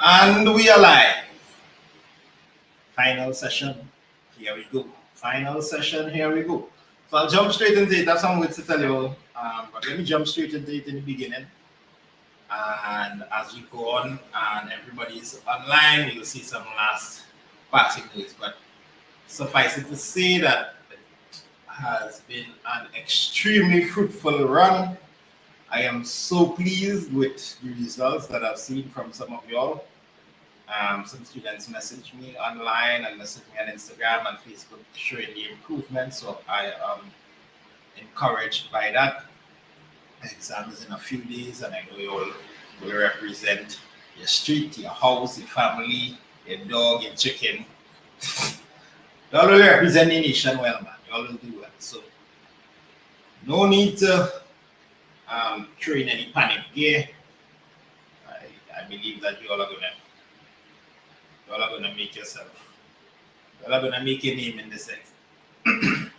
And we are live. Final session. Here we go. Final session. Here we go. So I'll jump straight into it. I have some words to tell you, but let me jump straight into it in the beginning. And as we go on and everybody is online, you'll see some last passing words. But suffice it to say that it has been an extremely fruitful run. I am so pleased with the results that I've seen from some of y'all. Some students message me online and message me on Instagram and Facebook showing the improvement. So I am encouraged by that. Exam is in a few days, and I know you all will represent your street, your house, your family, your dog, your chicken. You all will represent the nation well, man. You all will do well. So no need to throw in any panic gear. I believe that you all are gonna make yourself. You all are gonna make a name in this exam.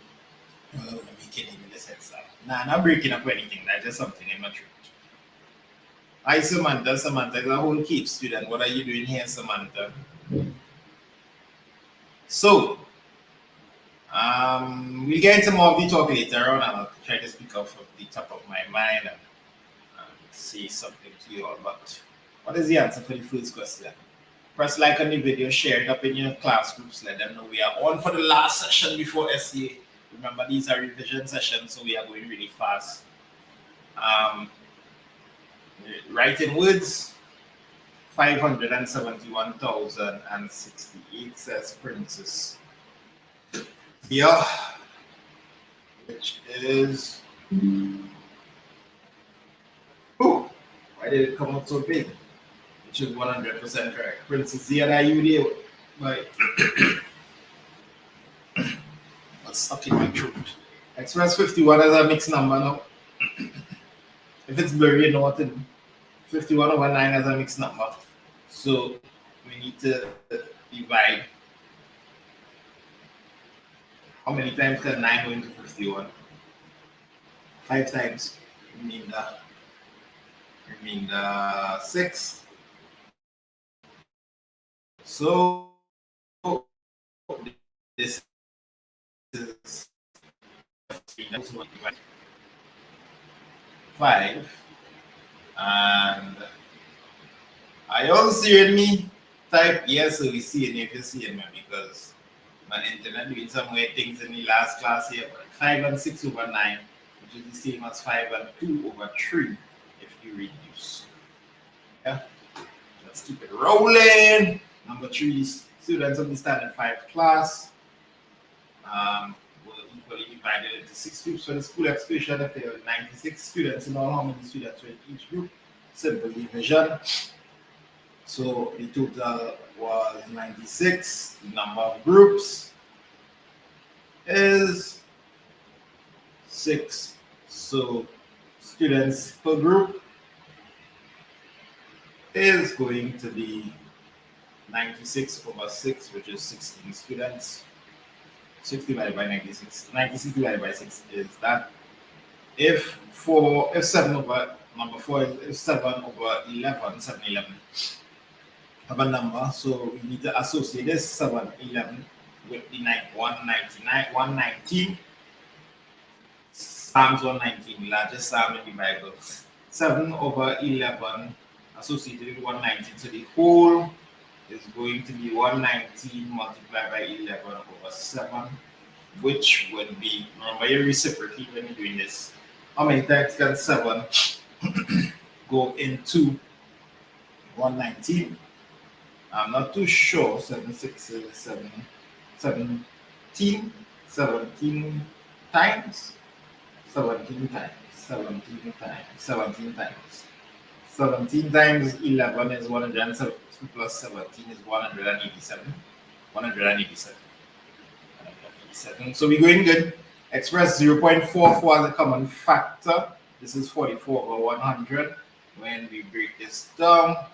You all are gonna make a name in this exam. Nah, not breaking up or anything. That's just something in my truth. Hi Samantha. Samantha is a whole keep student. What are you doing here, Samantha? So we'll get into more of the talk later on, and I'll try to speak off of the top of my mind and say something to you all. But what is the answer for the first question? Press like on the video, share it up in your class groups, let them know we are on for the last session before SCA. Remember, these are revision sessions, so we are going really fast. Writing words, 571,068 says Princess. Yeah, which is. Oh, why did it come out so big? Which is 100% correct. Princess Zia, you there? Right. What's stuck in my throat? Express 51 as a mixed number now. If it's blurry, you know what to do. 51 over 9 as a mixed number. So we need to divide. How many times can 9 go into 51? 5 times. Remainder 6. So this is 5. And are you all seeing me? Type yes, so we see it if you see it, because my internet doing some weird things in the last class here. But 5 and 6 over 9, which is the same as 5 and 2 over 3 if you reduce. Yeah, let's keep it rolling. Number 3, students of the standard 5 class will equally divided into 6 groups for the school excursion. If there are 96 students in all, how many students were in each group? Simple division. So the total was 96. The number of groups is 6. So students per group is going to be 96 over 6, which is 16 students. 6 divided by 96. 96 divided by 6 is that. If 7 over number 4 is 7 over 11, 7, 11 have a number, so we need to associate this 7, 11 with the 119. Psalms 119, largest psalm in the Bible. 7 over 11 associated with 119, so the whole is going to be 119 multiplied by 11 over 7, which would be, remember you reciprocate when you're doing this. How many times can 7 go into 119? I'm not too sure. 7, 6, 7, 17 times. 17 times. 17 times. 17 times. 17 times 11 is 170 plus 17 is 187. 187. So we're going good. Express 0.44 as a common factor. This is 44 over 100. When we break this down,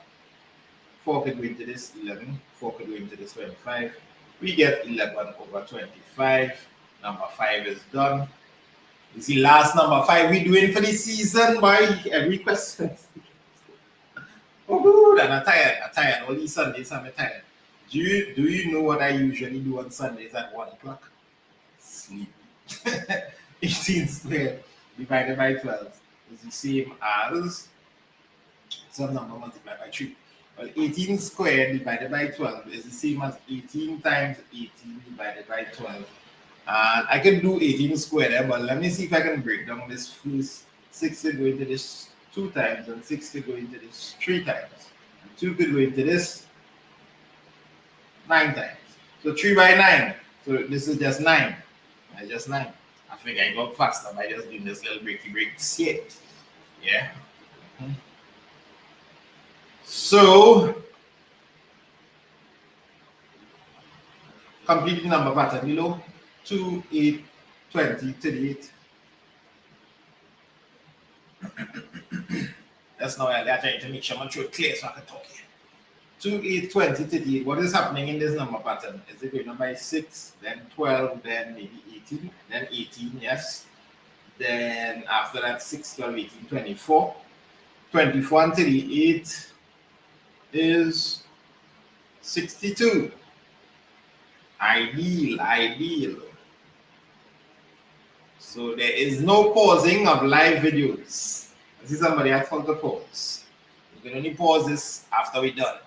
4 could go into this 11, 4 could go into this 25. We get 11 over 25. Number 5 is done. This is the last number 5 we're doing for the season by every question. Oh, good. and I'm tired. All these Sundays I'm tired. Do you know what I usually do on Sundays at 1 o'clock? Sleep. 18 squared divided by 12 is the same as some number multiplied by 3. Well, 18 squared divided by 12 is the same as 18 times 18 divided by 12. And I can do 18 squared there, but let me see if I can break down this first. 6 could go into this 2 times, and 6 could go into this 3 times. And 2 could go into this 9 times. So 3 by 9. So this is just 9. It's just 9. I think I got faster by just doing this little breaks here. Yeah. So complete the number pattern below. 2, 8, 20, 38. That's now I'm trying to make sure I'm sure clear so I can talk here. 2, 8, 20, 38. What is happening in this number pattern? Is it going by 6, then 12, then maybe 18, then 18, yes. Then after that, 6, 12, 18, 24. 24 and 38 is 62. Ideal. So there is no pausing of live videos. I see somebody has called the pause. You can only pause this after we're done.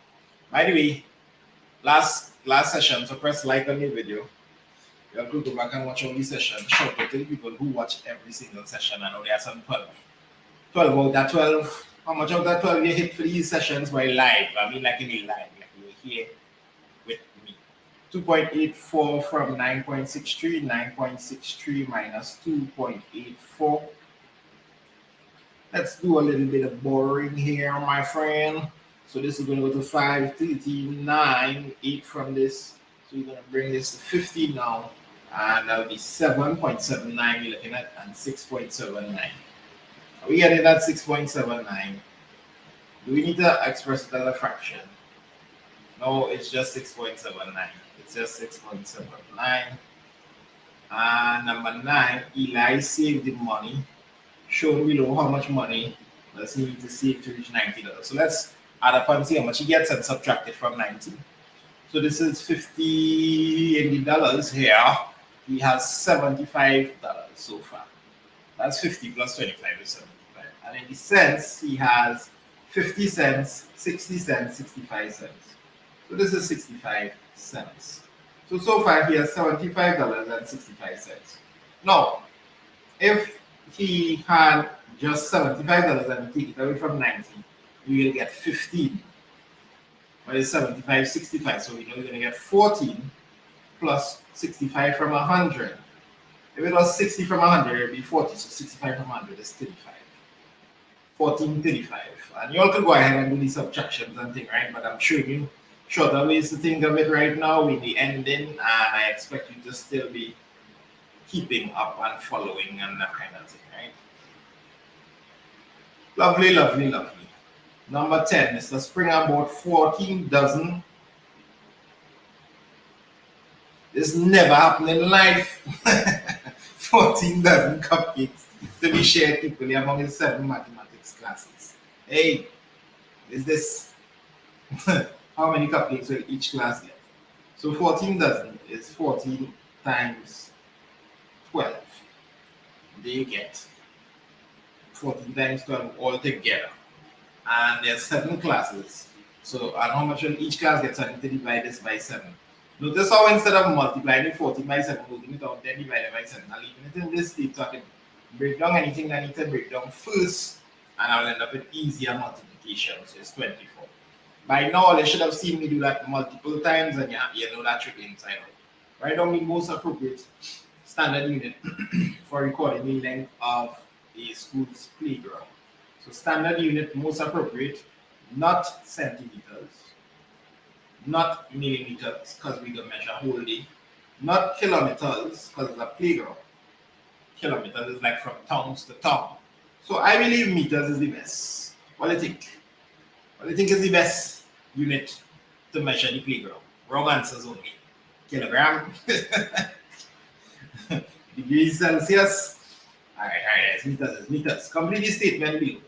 By the way, last session, so press like on the video. You have to go back and watch all these sessions. Shout out to the people who watch every single session. I know there are some 12. 12 out that 12. How much of that 12 you hit for these sessions while live? I mean like in a live, like you were here with me. 2.84 from 9.63. 9.63 minus 2.84. Let's do a little bit of boring here, my friend. So this is going to go to 5, 13, 9, 8 from this. So you're going to bring this to 50 now. And that'll be 7.79 you're looking at, and 6.79. Are we getting that 6.79? Do we need to express it as a fraction? No, it's just 6.79. It's just 6.79. And number 9, Eli saved the money. Shown below how much money does he need to save to reach $90. So let's add up and see how much he gets and subtract it from 90. So this is 50 in the dollars here. He has $75 so far. That's 50 plus 25 is 75. And in the cents, he has 50 cents, 60 cents, 65 cents. So this is 65 cents. So far he has $75.65. Now, if he had just $75 and take it away from 90, we will get 15. But it's 75, 65. So we know we're going to get 14 plus 65 from 100. If it was 60 from 100, it would be 40. So 65 from 100 is 35. 14, 35. And you all can go ahead and do these subtractions and things, right? But I'm showing you shorter ways to think of it right now in the ending. And I expect you to still be keeping up and following and that kind of thing, right? Lovely, lovely, lovely. Number 10, Mr. Springer bought 14 dozen. This never happened in life. 14 dozen cupcakes to be shared equally among his 7 mathematics classes. Hey, is this? How many cupcakes will each class get? So 14 dozen is 14 times 12. They get 14 times 12 all together. And there's 7 classes. So, and how much will each class get? So I need to divide this by 7. Notice how instead of multiplying 14 by 7, working it out, then divide it by 7. I'll leave it in this state so I can break down anything I need to break down first, and I'll end up with easier multiplication. So it's 24. By now, they should have seen me do that multiple times, and you know that trick inside out. Write down the most appropriate standard unit for recording the length of a school's playground. So standard unit, most appropriate, not centimeters, not millimeters, because we don't measure whole day, not kilometers, because it's a playground. Kilometers is like from towns to town. So I believe meters is the best. What do you think? What do you think is the best unit to measure the playground? Wrong answers only. Kilogram. Degrees Celsius. All right, it's meters. Complete the statement below.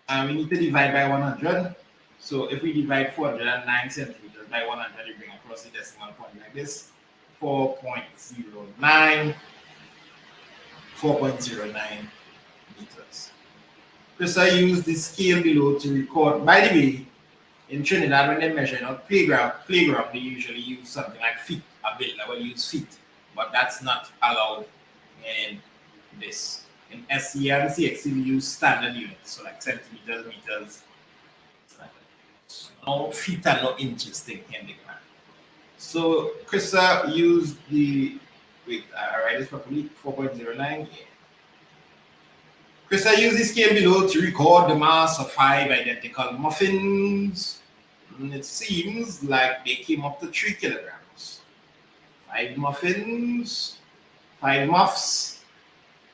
And we need to divide by 100. So if we divide 409 centimeters by 100, you bring across the decimal point like this, 4.09 meters. Krista used the scale below to record. By the way, in Trinidad, when they measure out playground, they usually use something like feet. A bit, I will use feet, but that's not allowed in this. In SCA and CXC, we use standard units, so like centimeters, meters. No feet and no inches thing in the ground. So Krista used the, wait, I write this properly, 4.09, yeah. Krista used the scale below to record the mass of 5 identical muffins. And it seems like they came up to 3 kilograms. 5 muffins, 5 muffs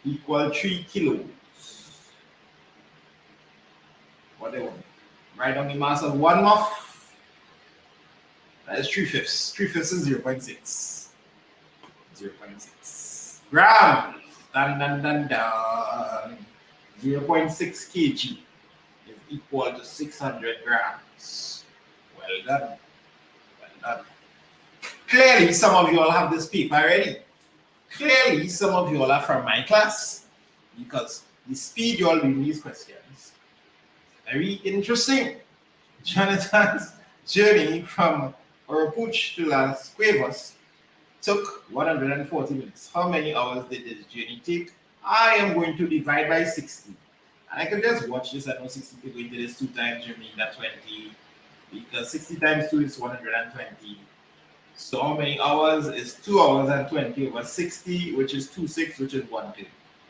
equal 3 kilos. What they want? Write down the mass of 1 muff. That is 3/5. 3/5 is 0.6. 0.6 grams. Dun, dun, dun, dun. 0.6 kg is equal to 600 grams. Well done. Well done. Clearly, some of you all have this paper already. Clearly, some of you all are from my class because the speed you all read these questions is very interesting. Jonathan's journey from Oropouche to Las Cuevas took 140 minutes. How many hours did this journey take? I am going to divide by 60. And I can just watch this. I know 60 people into this 2 times, you mean that 20. Because 60 times 2 is 120. So how many hours is 2 hours and 20 over 60, which is 2/6, which is 1/3.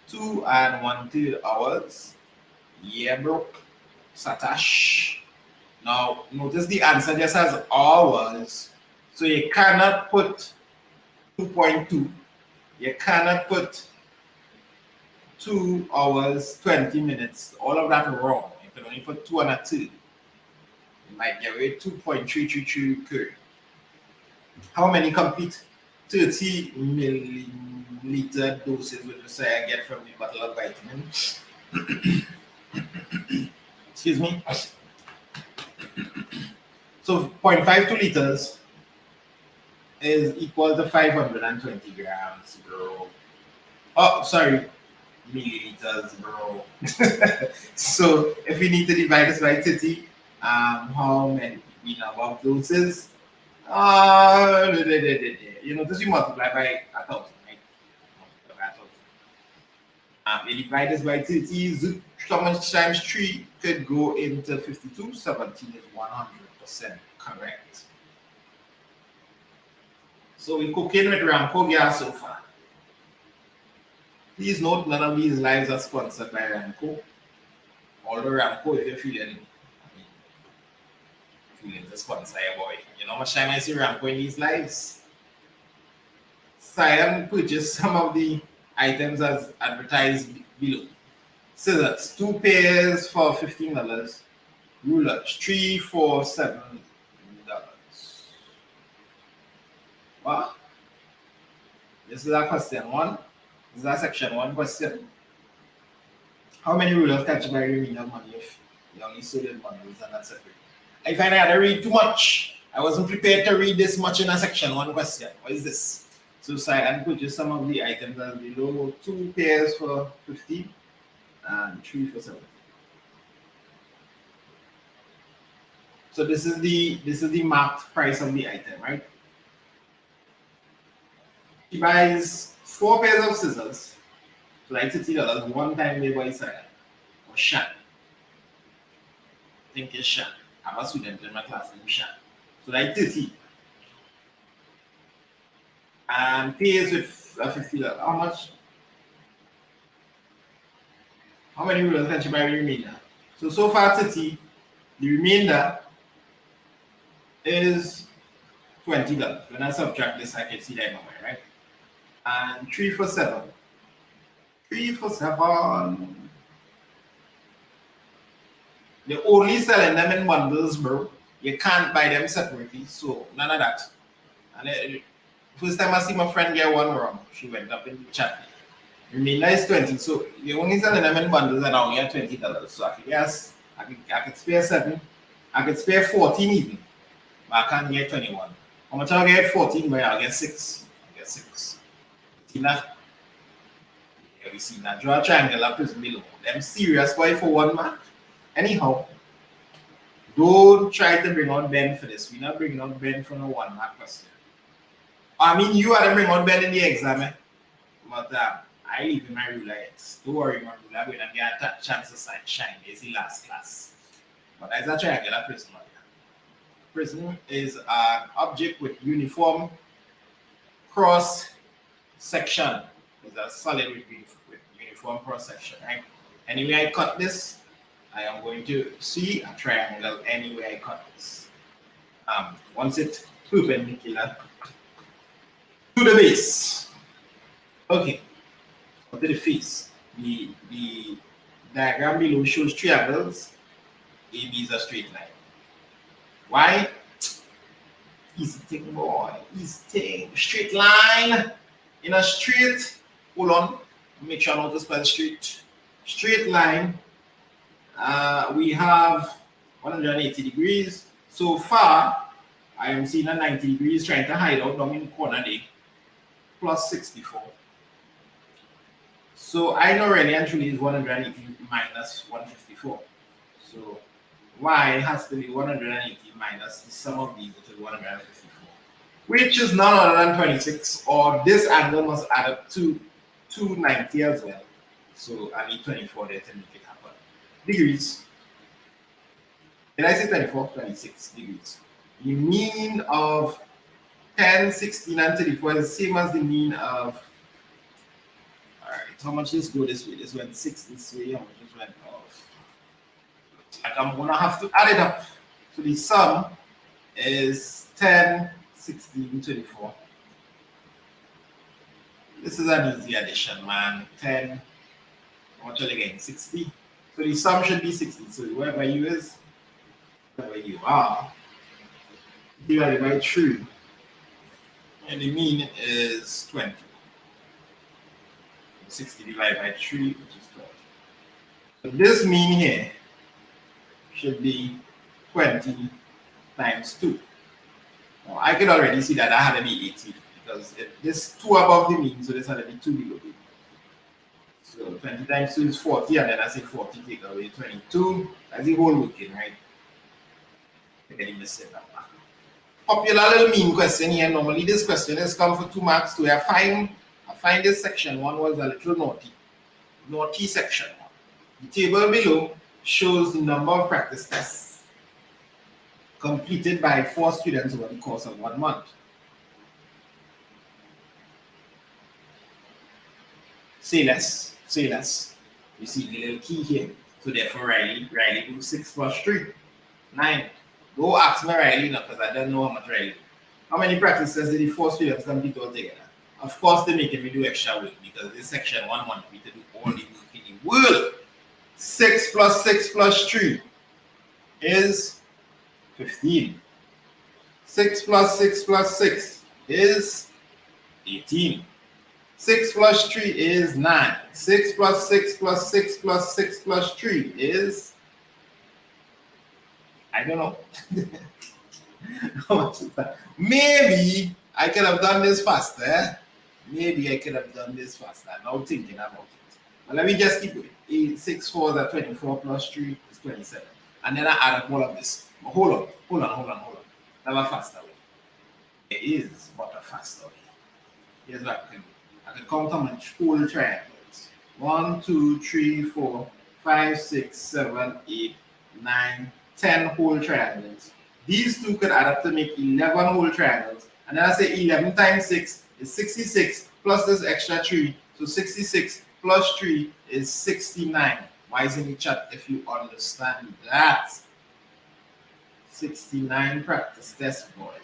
2 and 1/3 hours. Yeah, bro. Satash. Now, notice the answer just has hours. So you cannot put 2.2. You cannot put 2 hours, 20 minutes. All of that wrong. You can only put 2 and a 2. You might get away 2.333 curry. How many complete 30 milliliter doses would you say I get from the bottle of vitamin? Excuse me. So 0.52 liters is equal to 520 grams, bro. Oh, sorry, milliliters, bro. So if we need to divide this by 30, how many we know of doses? You know, this you multiply by 1,000, right? Multiply by 1,000. You divide this by 30, how much times 3 could go into 52? 17 is 100% correct. So we cooking with Ramco gas so far. Please note none of these lives are sponsored by Ramco. Although Ramco, if you're feeling to sponsor your boy. You know how much time I see Ramco in these lives? Cyan purchased some of the items as advertised below. Scissors, 2 pairs for $15. Rulers, 3 for $7. What? This is a question 1. This is a section 1 question. How many rulers can you buy remainder money if you only sold in bundles and that's separate? I find I had to read too much. I wasn't prepared to read this much in a section 1 question. What is this? So Cyan purchased some of the items as below. 2 pairs for 50 and 3 for 7. So this is the marked price of the item, right? He buys 4 pairs of scissors, so like $30, one time made by Cyan or Shan. I think it's Shan. I have a student in my class named Shan. So like 30. And pays with $50. How much? How many rulers can she buy with the remainder? So far 30. The remainder is $20. When I subtract this, I can see that number, right? And 3 for 7. 3 for 7. They're only selling them in bundles, bro. You can't buy them separately, so none of that. And first time I see my friend get one wrong, she went up in the chat. Remainder is 20, so you're only selling them in bundles and only at $20. So I could spare 7 I could spare 14 even, but I can't get 21. How much I'll get 14, but I'll get 6. I'll get 6. See that? Yeah, we see that. Draw a triangular prism below. Them serious boy for 1 mark. Anyhow, don't try to bring out Ben for this. We're not bringing out Ben for no 1 mark question. I mean, you are to bring out Ben in the exam, but I leave in my ruler yet. Don't worry, my ruler. We're not get a chance to shine. It's the last class. But that's a triangular prism. Prism is an object with uniform cross section. It's a solid with uniform cross section, right? Anyway, I cut this, I am going to see a triangle anywhere I cut this. Once it's perpendicular to the base. Okay, to the face. The diagram below shows triangles. AB is a straight line. Why? Easy thing, boy. Easy thing. Straight line. In a straight, hold on. Make sure I know to spell straight. Straight line. We have 180 degrees. So far, I am seeing a 90 degrees trying to hide out down in the corner there. Plus 64. So I know really and truly is 180 minus 154. So y has to be 180 minus the sum of these, which is 154, which is none other than 26, or this angle must add up to 290 as well. So I need 24 there to make it happen. Degrees. Did I say 24? 26 degrees. The mean of 10, 16, and 34 is the same as the mean of. Alright, how much this go this way? This went 6 this way, how much this went off? Like I'm gonna have to add it up. So the sum is 10, 16, 24. This is an easy addition, man. 10, how much again? 60. So the sum should be 60. So wherever you is, wherever you are, divided by 3. And the mean is 20. 60 divided by 3, which is 12. So this mean here should be 20 times 2. Now, I can already see that I had to be 18 because this 2 above the mean, so this had to be 2 below the mean. So 20 times 2 is 40, and then I say 40 take away 22. That's the whole working, right? I'm getting this set up. Popular little mean question here. Normally this question is come for 2 marks too. I find this section 1 was a little naughty section 1. The table below shows the number of practice tests completed by 4 students over the course of 1 month. Say less, say less. You see the little key here. So therefore Riley do 6 plus 3, 9. Go ask me Riley now because I don't know how much Riley do. How many practice tests did the 4 students complete altogether? Of course they're making me do extra work because this section 1 wants me to do all the work in the world. 6 plus 6 plus 3 is 15. 6 plus 6 plus 6 is 18. 6 plus 3 is 9. 6 plus 6 plus 6 plus 6 plus 3 is, I don't know. How much is that? Maybe I could have done this faster. Maybe I could have done this faster. Now thinking about it. But let me just keep it. 8, 6, 4 is 24 plus 3 is 27. And then I add up all of this. But hold on. Never faster way. There is but a faster way. Here's what I can do. I can count how much whole triangles. 1, 2, 3, 4, 5, 6, 7, 8, 9, 10 whole triangles. These two could add up to make 11 whole triangles. And then I say 11 times 6 is 66 plus this extra 3. So 66 plus 3 is 69. Why is in the chat if you understand that? 69 practice test, boy.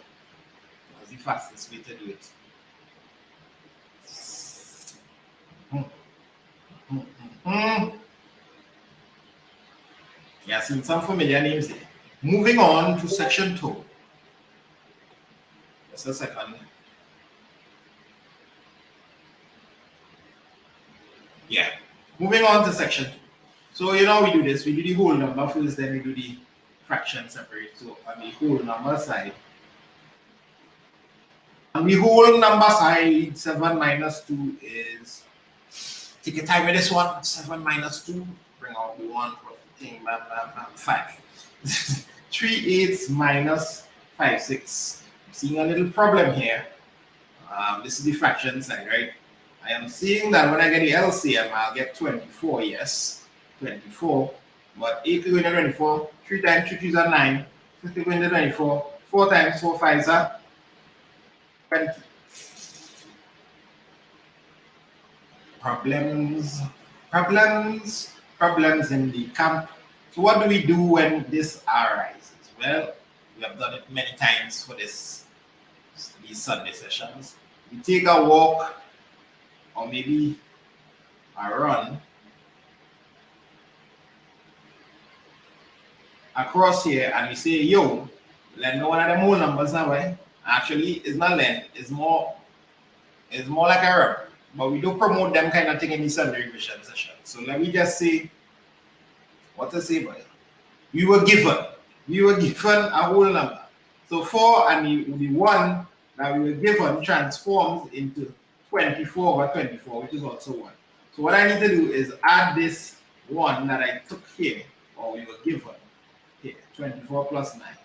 That's the fastest way to do it. Yeah, seen some familiar names there. Moving on to section 2. Just a second. Yeah, moving on to section 2. So you know we do this. We do the whole number first, then we do the fraction separate. So on the whole number side, on the whole number side, 7 minus 2 is, take your time with this one, 7 minus 2, bring out the 1, thing, 5. 3/8 minus 5/6. I'm seeing a little problem here. This is the fraction side, right? I am seeing that when I get the LCM, I'll get 24, yes, 24. But 8 to go into 24, 3 times 3 3s are 9, 6 to go into 24, 4 times 4 5s are 20. Problems in the camp. So what do we do when this arises? Well, we have done it many times for these Sunday sessions. We take a walk or maybe a run across here and we say, yo, let know one of them whole numbers now, right? Actually, it's not length, it's more like a rub. But we do promote them kind of thing in the Sunday revision session. So let me just say, what to say, boy? We were given a whole number. So 4 and the 1 that we were given transforms into 24 over 24, which is also 1. So what I need to do is add this 1 that I took here, or we were given here, 24 plus 9.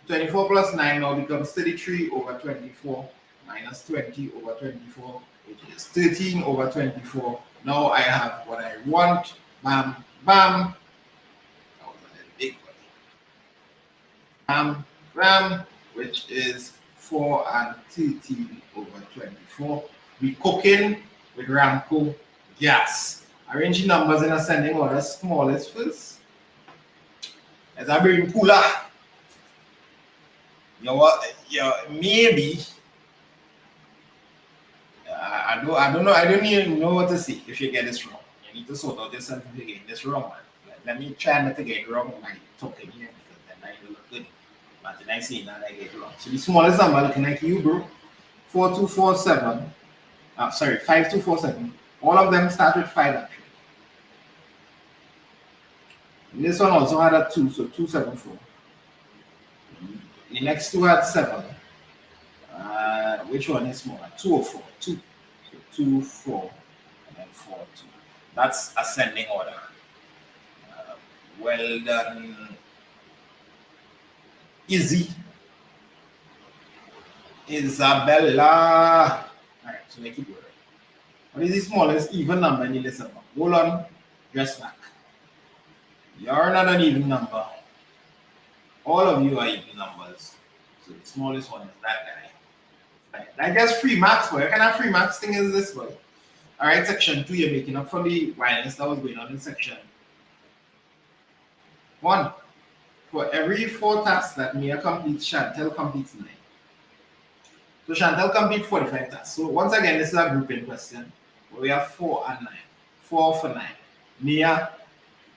24 plus 9 now becomes 33 over 24 minus 20 over 24, which is 13 over 24. Now I have what I want. Bam, bam. That was a little big one. Bam, bam, which is 4 and 13 over 24. We cooking with Ramco gas. Arranging numbers in ascending order, smallest first. As I bring cooler. You know what? Yeah, maybe. I don't know. I don't even know what to say if you get this wrong. You need to sort out yourself if you get this wrong, man. Let me try not to get it wrong when I talking here because then I will look good. But then I say that I get it wrong. So the smallest number looking like you, bro. 4247. 5247. All of them start with 5 actually. And this one also had a 2, so 274. The next two had 7. Which one is smaller? 204. 2. So 2, 4, and then 4, 2. That's ascending order. Well done. Easy. Isabella. All right, so make it go. What is the smallest even number in the lesson? Hold on. Dress back. You're not an even number. All of you are even numbers. So the smallest one is that guy. Right. I guess free max, boy. What kind of free max thing is this, boy? All right, section 2, you're making up from the violence that was going on in section 1. For every 4 tasks that Mia completes, Chantel completes 9. So Chantel completes 45 tasks. So once again, this is a grouping question where we have 4 and 9. 4 for 9. Mia,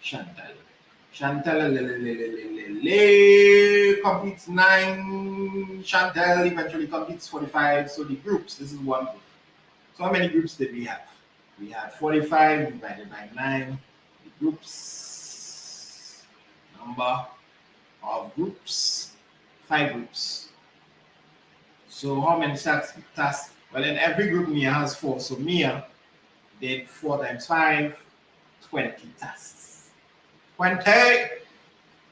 Chantel. Chantel completes 9. Chantel eventually completes 45. So the groups, this is one group. So how many groups did we have? We had 45 divided by 9. The groups, number of groups, 5 groups. So how many tasks? Well, in every group, Mia has 4. So Mia did 4 times 5, 20 tasks. 20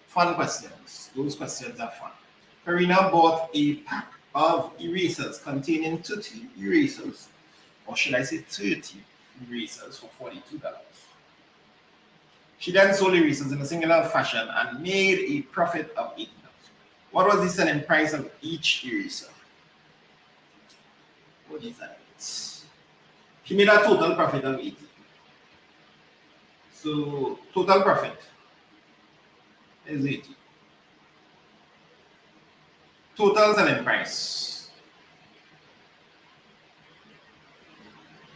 fun questions. Those questions are fun. Karina bought a pack of erasers containing 30 erasers, or should I say 30 erasers for $42. She then sold erasers in a singular fashion and made a profit of $80. What was the selling price of each eraser? What is that? She made a total profit of 80. So total profit is 80. Total selling price.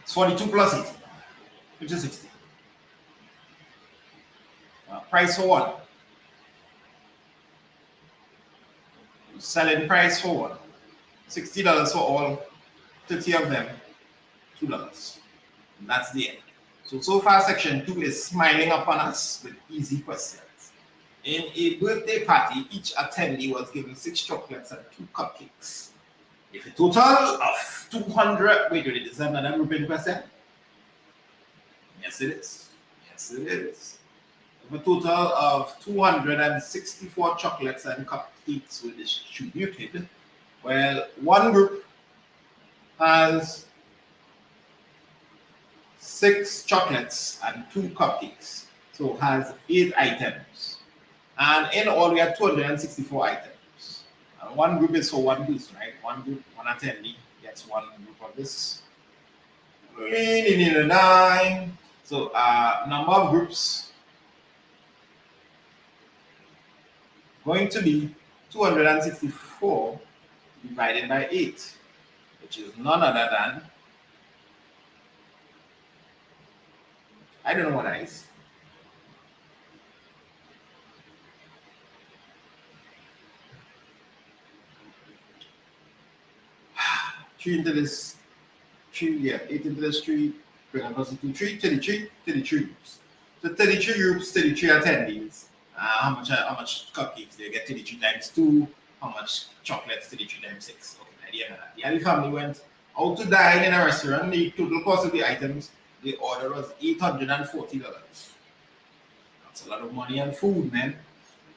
It's 42 plus 80, which is 60. Price for one. Selling price for one. $60 for all, 30 of them, $2. And that's the end. So far section 2 is smiling upon us with easy questions. In a birthday party, each attendee was given 6 chocolates and 2 cupcakes. If a total of 200, wait, is that another group in question? Yes, it is. Yes, it is. If a total of 264 chocolates and cupcakes were distributed, well, one group has 6 chocolates and 2 cupcakes, so it has 8 items. And in all, we have 264 items. And one group is for one person, right? One group, one attendee gets one group of this. So, number of groups going to be 264 divided by 8, which is none other than, I don't know what that is. Three into this 3, yeah, 8 into this 3, bring us to 3, 33 groups. So 33 groups, 33 attendees. How much cupcakes they get? 33 times 2. How much chocolates? 33 times 6. Okay, at the end of that, the Ali family went out to dine in a restaurant. The total cost of the items, the order was $840. That's a lot of money on food, man.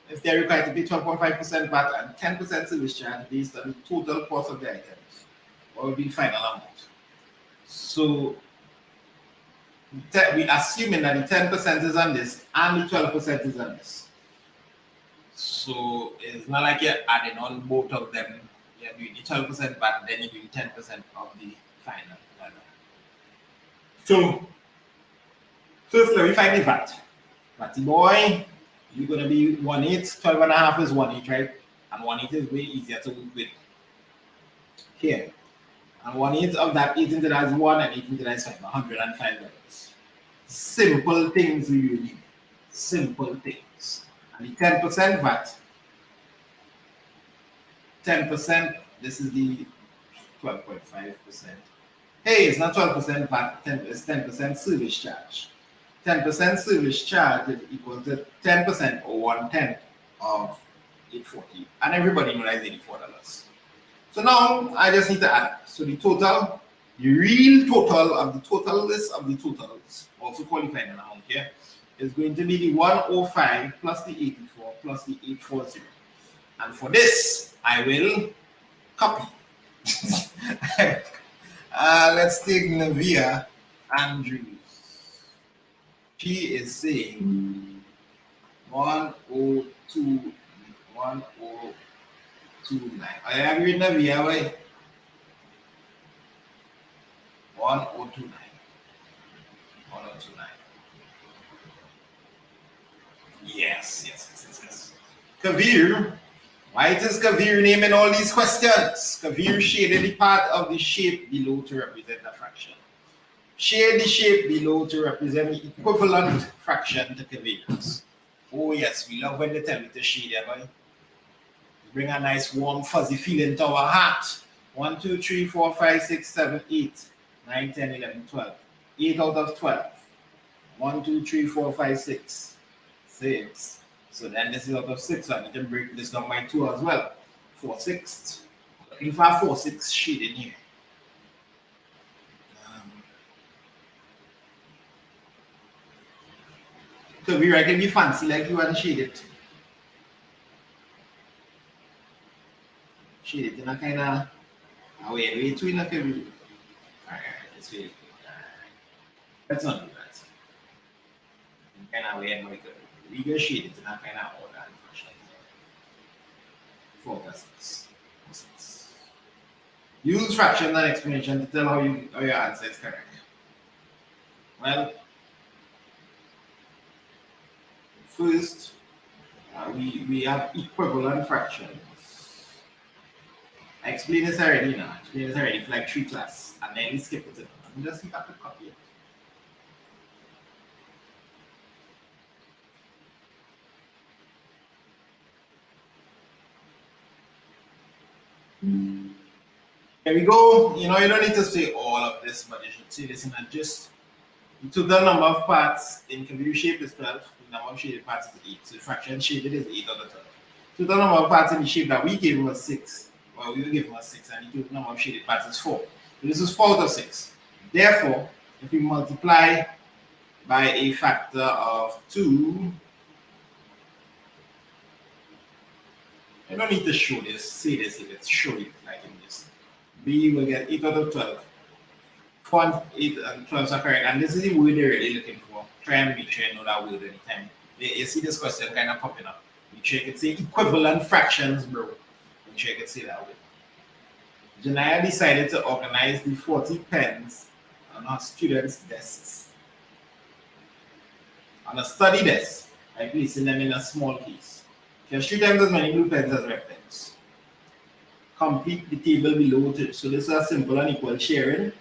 If they're required to pay 12.5% VAT and 10% service charge based on the total cost of the items, what would be the final amount? So we're assuming that the 10% is on this and the 12% is on this. So it's not like you're adding on both of them. You're doing the 12% VAT, then you're doing 10% of the final. So first, let me find the VAT. Fatty boy, you're going to be 1/8. 12.5 is 1/8, right? And 1/8 is way easier to work with. Here. And 1/8 of that, 8 into that is 1 and 8 into that is 5, $105. Simple things we really need. Simple things. And the 10% VAT, 10%, this is the 12.5%. Hey, it's not 12% VAT, it's 10% service charge. 10% service charge is equal to 10% or 1/10 of $840. And everybody knows that's $84. So now I just need to add. So the total, the real total of the total list of the totals, also qualifying an amount here, is going to be the 105 plus the 84 plus the 840. And for this, I will copy. Let's take Navia Andrews. She is saying 1029. I agree with Navia, right? 1029. 1029. Yes. Kavir. Why is Kavir naming all these questions? Kavir shaded the part of the shape below to represent a fraction. Shade the shape below to represent the equivalent fraction to Kavir's. Oh yes, we love when they tell me to shade it, boy. Bring a nice warm fuzzy feeling to our heart. 1, 2, 3, 4, 5, 6, 7, 8, 9, 10, 11, 12. 8 out of 12. 1, 2, 3, 4, 5, 6. 6. So then this is out of 6. So I need to break this down by 2 as well. 4/6. Looking for a 4/6 shade in here. So we can be fancy like you and shade it. Shade it in a kind of a way to like a Alright, let's wait. Let's not do that. Kind of way like we go shade it in a kind of order and fashion. 4/6. Use fraction and explanation to tell how your answer is correct. Well, first, we have equivalent fractions. I explained this already now. I explained this already for like 3 class, and then we skip it. I'm just have to copy it. There we go. You know, you don't need to say all of this, but you should see this in a gist. The total number of parts in computer shape is 12. The number of shaded parts is 8. So the fraction shaded is 8 out of 12. Total number of parts in the shape that we gave was 6. Well, we will give us 6, and the total number of shaded parts is 4. So this is 4 out of 6. Therefore, if we multiply by a factor of 2, I don't need to show this, say this, let's show it like in this. B will get 8 out of 12. Font 8 and 12 are correct, and this is the word they're really looking for. Try and make sure you know that word anytime. You see this question kind of popping up. Make sure you can say equivalent fractions, bro. Make sure you can say that word. Janaya decided to organize the 40 pens on our students' desks. On a study desk, by placing them in a small case. You can shoot them as many blue pens as red pens. Complete the table below. So this is a simple and equal sharing.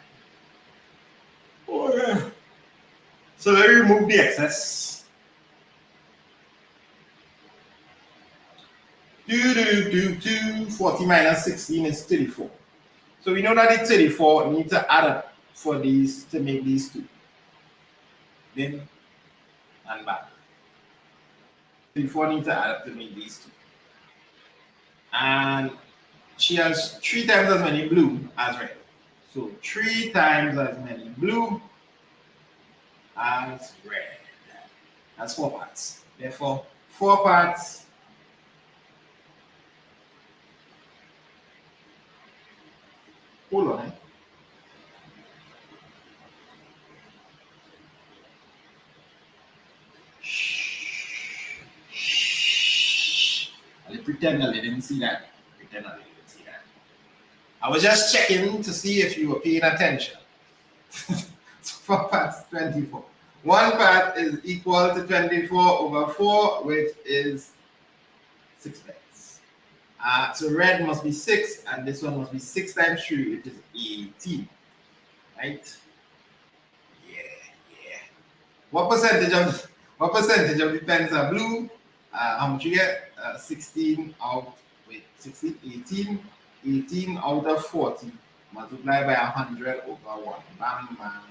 Oh, yeah. So let me remove the excess. 40 minus 16 is 34. So we know that it's 34. We need to add up for these to make these two. Then and back. 34 need to add up to make these two. And she has 3 times as many blue as red. So 3 times as many blue as red. That's 4 parts. Therefore, 4 parts hold on. I pretend I didn't see that. I was just checking to see if you were paying attention. So 4 parts, 24. 1 part is equal to 24 over 4, which is 6 pence. So red must be 6, and this one must be 6 times 3, which is 18. Right? Yeah. What percentage of the pens are blue? How much you get? 16 out, 18 out of 40 multiplied by 100 over 1. Bam, bam.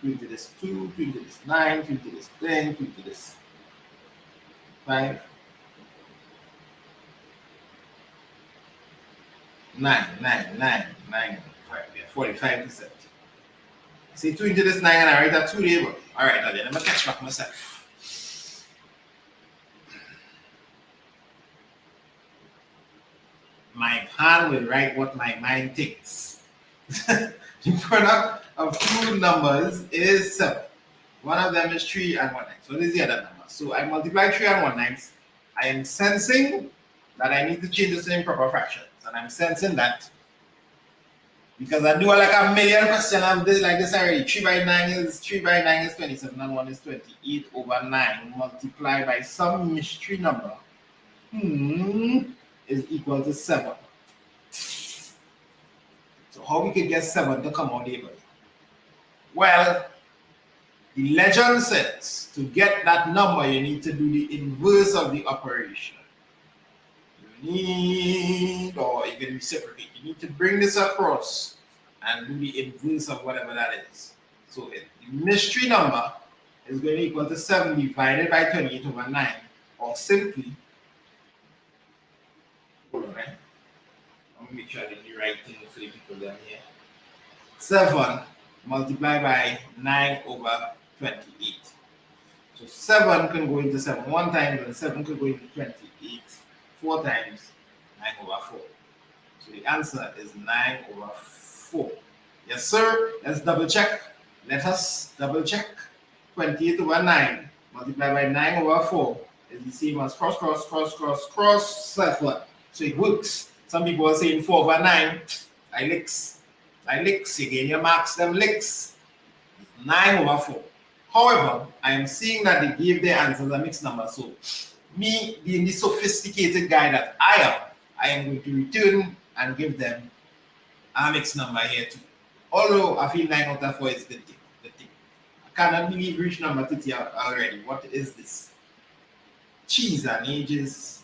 2 to this 2, 2 to this 9, 2 to this 10, 2 to this 5. 9, 45%. See 2 into this 9 and I write that 2 there, but alright, then I'm gonna catch back myself. My hand will write what my mind thinks. The product of 2 numbers is 7. One of them is 3 and 1 9. So this is the other number. So I multiply 3 and 1 9. I am sensing that I need to change this to improper fractions. And I'm sensing that because I do like a million questions of this like this already. 3 by 9 is 27 and 1 is 28 over 9 multiplied by some mystery number. Is equal to 7. So how we can get 7 to come out here? Well, the legend says to get that number you need to do the inverse of the operation. You can reciprocate. You need to bring this across and do the inverse of whatever that is. So the mystery number is going to equal to 7 divided by 28 over 9, or simply, hold on, right? Let me make sure I did the right thing for the people down here. 7 multiplied by 9 over 28. So 7 can go into 7 1 time, and 7 can go into 28 4 times, 9 over 4. So the answer is 9 over 4. Yes, sir. Let's double check. Let us double check. 28 over 9 multiplied by 9 over 4 is the same as cross, 7. So it works. Some people are saying 4 over 9. I licks. Again, you marks them licks. 9 over 4. However, I am seeing that they gave their answers a mixed number. So me being the sophisticated guy that I am going to return and give them a mixed number here too. Although I feel 9 out of 4 is the thing. I cannot believe we reached number 30 already. What is this? Cheese and ages.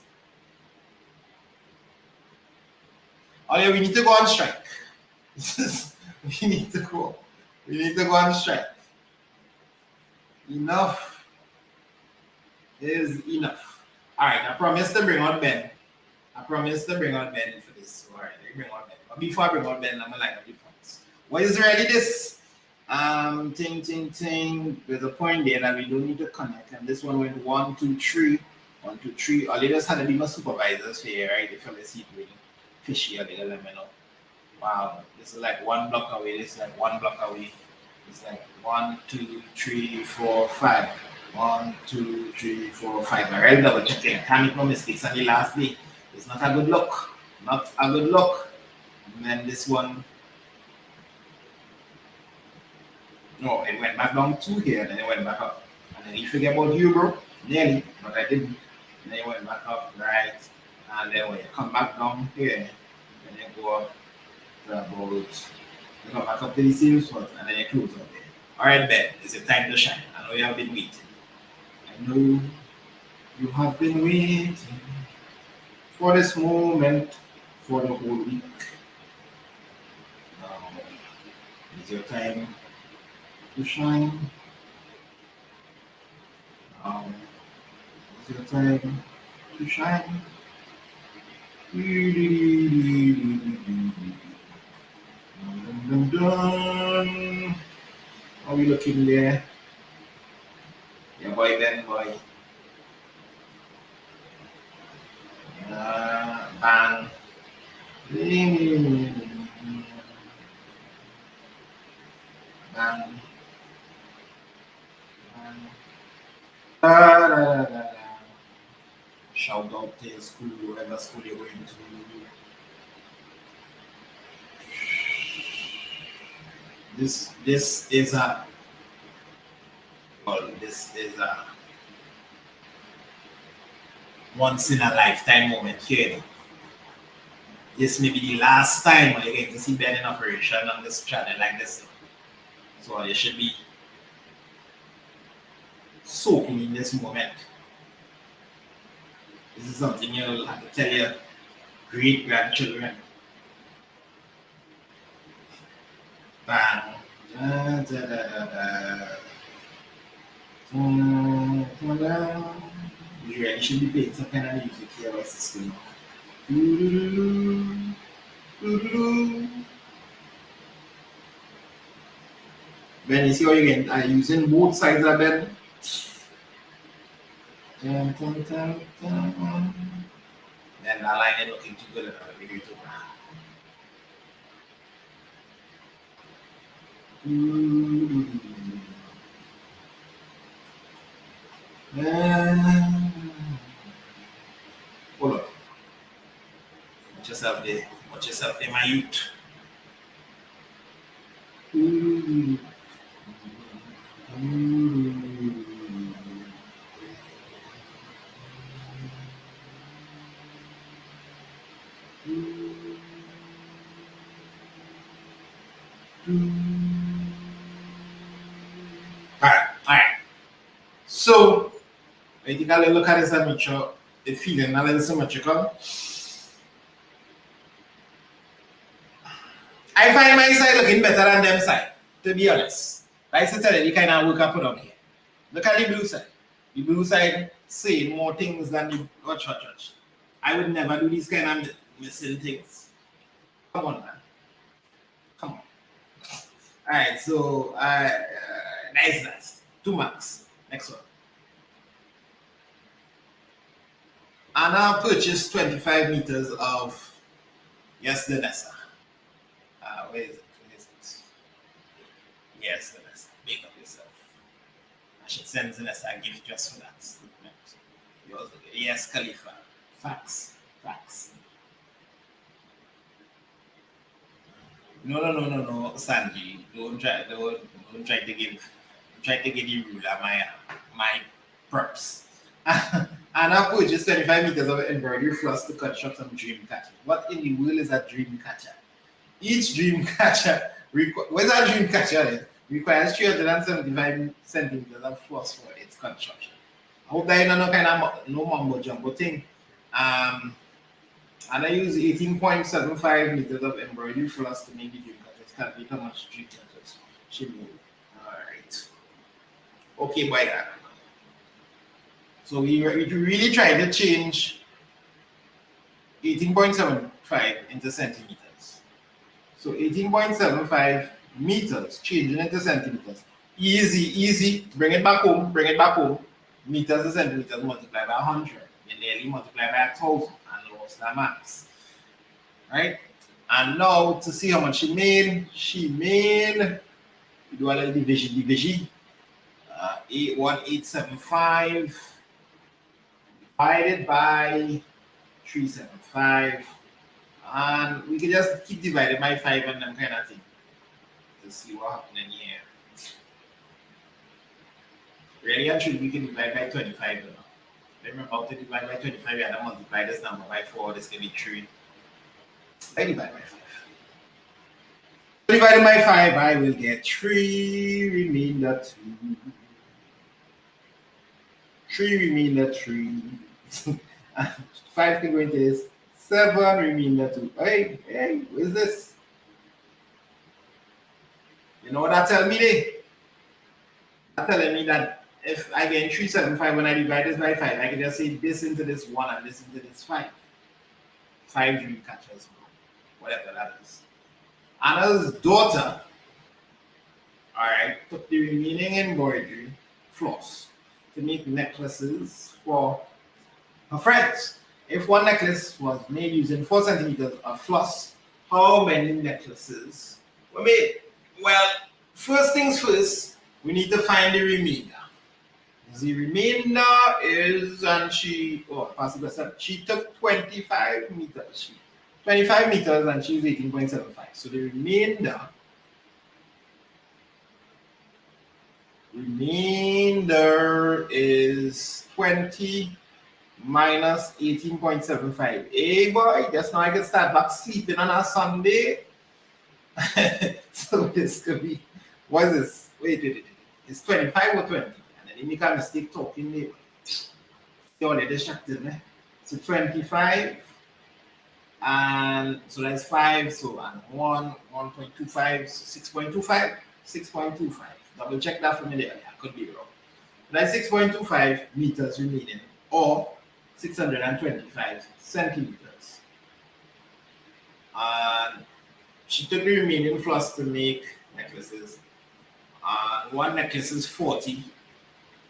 Oh yeah, we need to go on strike. we need to go on strike. Enough is enough. All right, I promise to bring on Ben. I promise to bring on Ben for this. All right, let me bring on Ben. But before I bring on Ben, I'm gonna line up the points. What is really this? Ting. There's a point there that we don't need to connect, and this one went 1, 2, 3. 1, 2, 3. All they just had to be my supervisors here, right? If you see it really fishy, or they let me know. Wow, this is like 1 block away. This is like 1 block away. It's like 1, 2, 3, 4, 5. 1, 2, 3, 4, 5. I really double checking. I can't make no mistakes on the last day. It's not a good look. Not a good look. And then this one. No, it went back down 2 here, and then it went back up. And then you forget about you, bro. Nearly, but I didn't. And then it went back up, right? And then when you come back down here, and then go up to about, you come back up to the same spot, and then you close up there. All right, Ben, it's your time to shine. I know you have been waiting. I know you have been waiting for this moment for the whole week. Now is your time to shine. Now is your time to shine. Dun. How are we looking there? Yeah, boy, then boy. Bang. Bang. Bang. Shout out to your school, whatever school you're going to. This is a once in a lifetime moment here. This may be the last time you're going to see Ben in operation on this channel like this. So you should be soaking in this moment. This is something you'll have to tell your great grandchildren. Bang. Da, da, da, da, da. You really should be playing some kind of music here by system. Ben, you see how you get using both sides of Ben? Then that line ain't looking too good enough. Let me do hold on. Watch yourself there, my youth. Alright. So, I think I'll look at this and make sure the feeling a little symmetrical. I find my side looking better than them side, to be honest. I used to tell you the kind of work I put up here. Look at the blue side. The blue side saying more things than the watch. I would never do these kind of missing things. Come on, man. Come on. Alright, so nice that. 2 marks. Next one. Anna purchased 25 meters of Yes, the Nessa. Where is it? Yes, the Nessa. Make up yourself. I should send the Nessa a gift just for that. Yours, yes, Khalifa. Facts. No, Sandy. Don't try to give the ruler my props. And I purchased 25 meters of embroidery floss to construct some dream catcher. What in the world is a dream catcher? Each dream catcher where's that dream catcher? Requires 375 centimeters of floss for its construction. I hope that you know no kind of no mumbo jumbo thing. And I use 18.75 meters of embroidery floss to make the dream cutters. Calculate how much dream cutters should move. Alright. Okay, by that. So we really trying to change 18.75 into centimeters. So 18.75 meters, changing into centimeters. Easy. Bring it back home. Meters to centimeters multiplied by 100. You nearly multiply by 1,000 and lost that max. Right? And now to see how much she made, we do a little division. 81875 divided by 375. And we can just keep dividing by 5 and them kind of thing to see what happening here. Really and truly, we can divide by 25. Remember, how to divide by 25, we have to multiply this number by 4. This can be 3. I divide by 5. Divided by 5, I will get 3 remainder 2. 3 remainder 3. 5 can go into this. 7 remainder 2. Hey, what is this? You know what that tell me there? That telling me that if I get 375 when I divide this by 5, I can just say this into this 1 and this into this 5. 5 dream catchers, whatever that is. Anna's daughter, all right, took the remaining embroidery floss to make necklaces for her friends. If one necklace was made using 4 centimeters of floss, how many necklaces were made? Well, first things first, we need to find the remainder. The remainder is, and she took 25 meters. 25 meters and she's 18.75. So the remainder is 20 minus 18.75. Hey boy, just now I can start back sleeping on a Sunday. So this could be, what is this? Wait. It's 25 or 20. And then you make a mistake talking there. You're already distracted, man. So 25. And so that's 5, so and 1.25, so 6.25. Double check that for me there. I could be wrong. That's 6.25 meters remaining, or 625 centimeters. And she took the remaining floss to make necklaces. And one necklace is 40.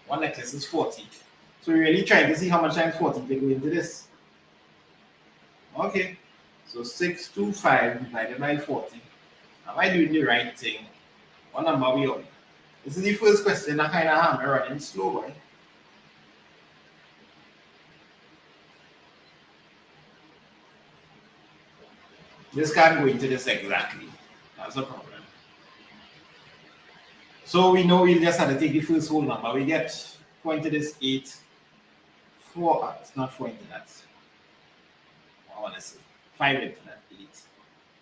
So we're really trying to see how much times 40 they go into this. Okay, so 625 divided by 40. Am I doing the right thing? What number are we on? This is the first question. I kind of have me running slow, boy. This can't go into this exactly. That's a problem. So we know we'll just have to take the first whole number. We get 4 into this 8. 4, it's not 4 into that. I want to say 5 into that 8.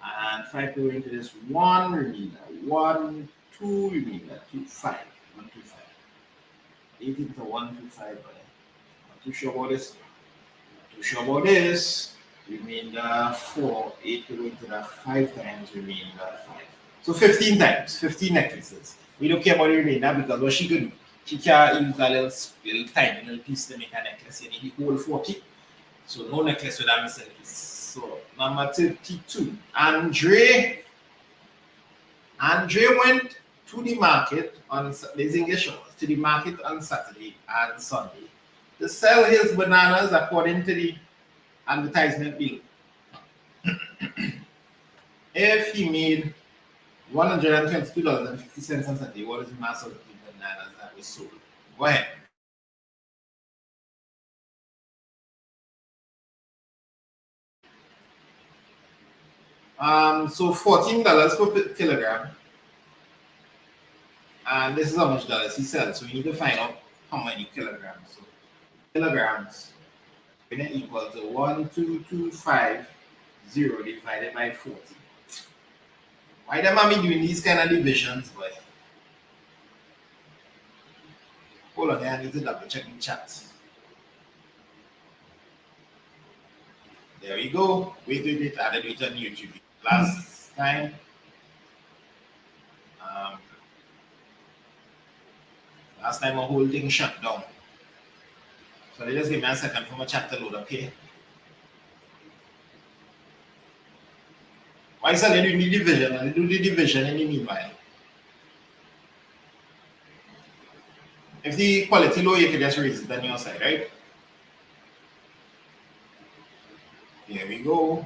And 5 go into this 1 remainder. 1, 2 remainder. 2, 5. 1, 2, 5. 8 into 1, 2, 5. Not too sure about this. Remainder 4. 8 go into that 5 times remainder 5. So 15 times. 15 necklaces. We don't care about the remainder because what she could do, she can use a little tiny little piece to make a necklace. You need the whole 40. So no necklace without missing piece. So number 32. Andre went to the market on to the market on Saturday and Sunday to sell his bananas according to the advertisement below. If he made $122.50 on Saturday, what is the mass of the bananas that was sold? Go ahead. So $14 per kilogram. And this is how much dollars he sells. So we need to find out how many kilograms. So kilograms going to equal to 12250 divided by 40. Why the mommy doing these kind of divisions, boy? Hold on, I need to double check the chat. There we go. Wait, I added it on YouTube last time. Last time my whole thing shut down. So they just give me a second for my chat to load up here. Why is they do the division and they do the division in the meanwhile? If the quality low, you can just raise it on your side, right? Here we go.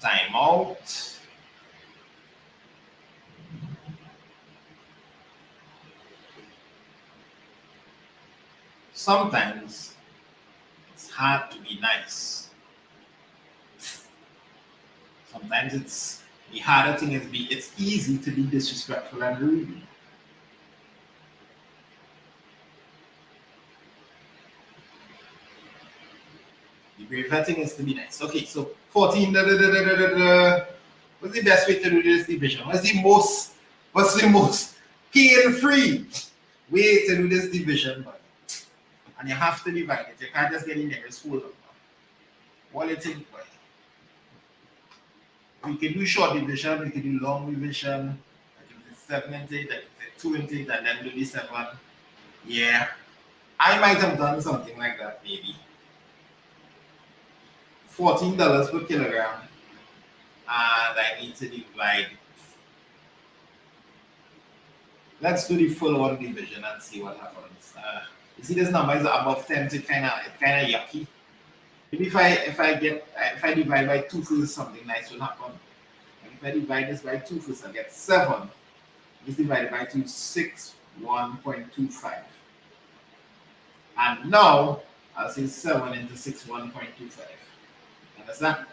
Time out. Sometimes it's hard to be nice. Sometimes the harder thing is it's easy to be disrespectful and rude. The braver thing is to be nice. Okay, so 14. What's the best way to do this division? What's the most pain-free way to do this division? And you have to divide it. You can't just get in there and hold up. What do you think, boy? We can do short division, we can do long division. I can do 7 into 8, I can do 2 into 8, and then do the 7. Yeah. I might have done something like that, maybe. $14 per kilogram. And I need to divide. Let's do the full one division and see what happens. You see this number is above 10, so it's kind of yucky. Maybe if I divide by 2 first, something nice will happen. And if I divide this by 2 first, I get 7. This divided by 2, 6, 1.25. And now I'll say 7 into 6, 1.25. Understand?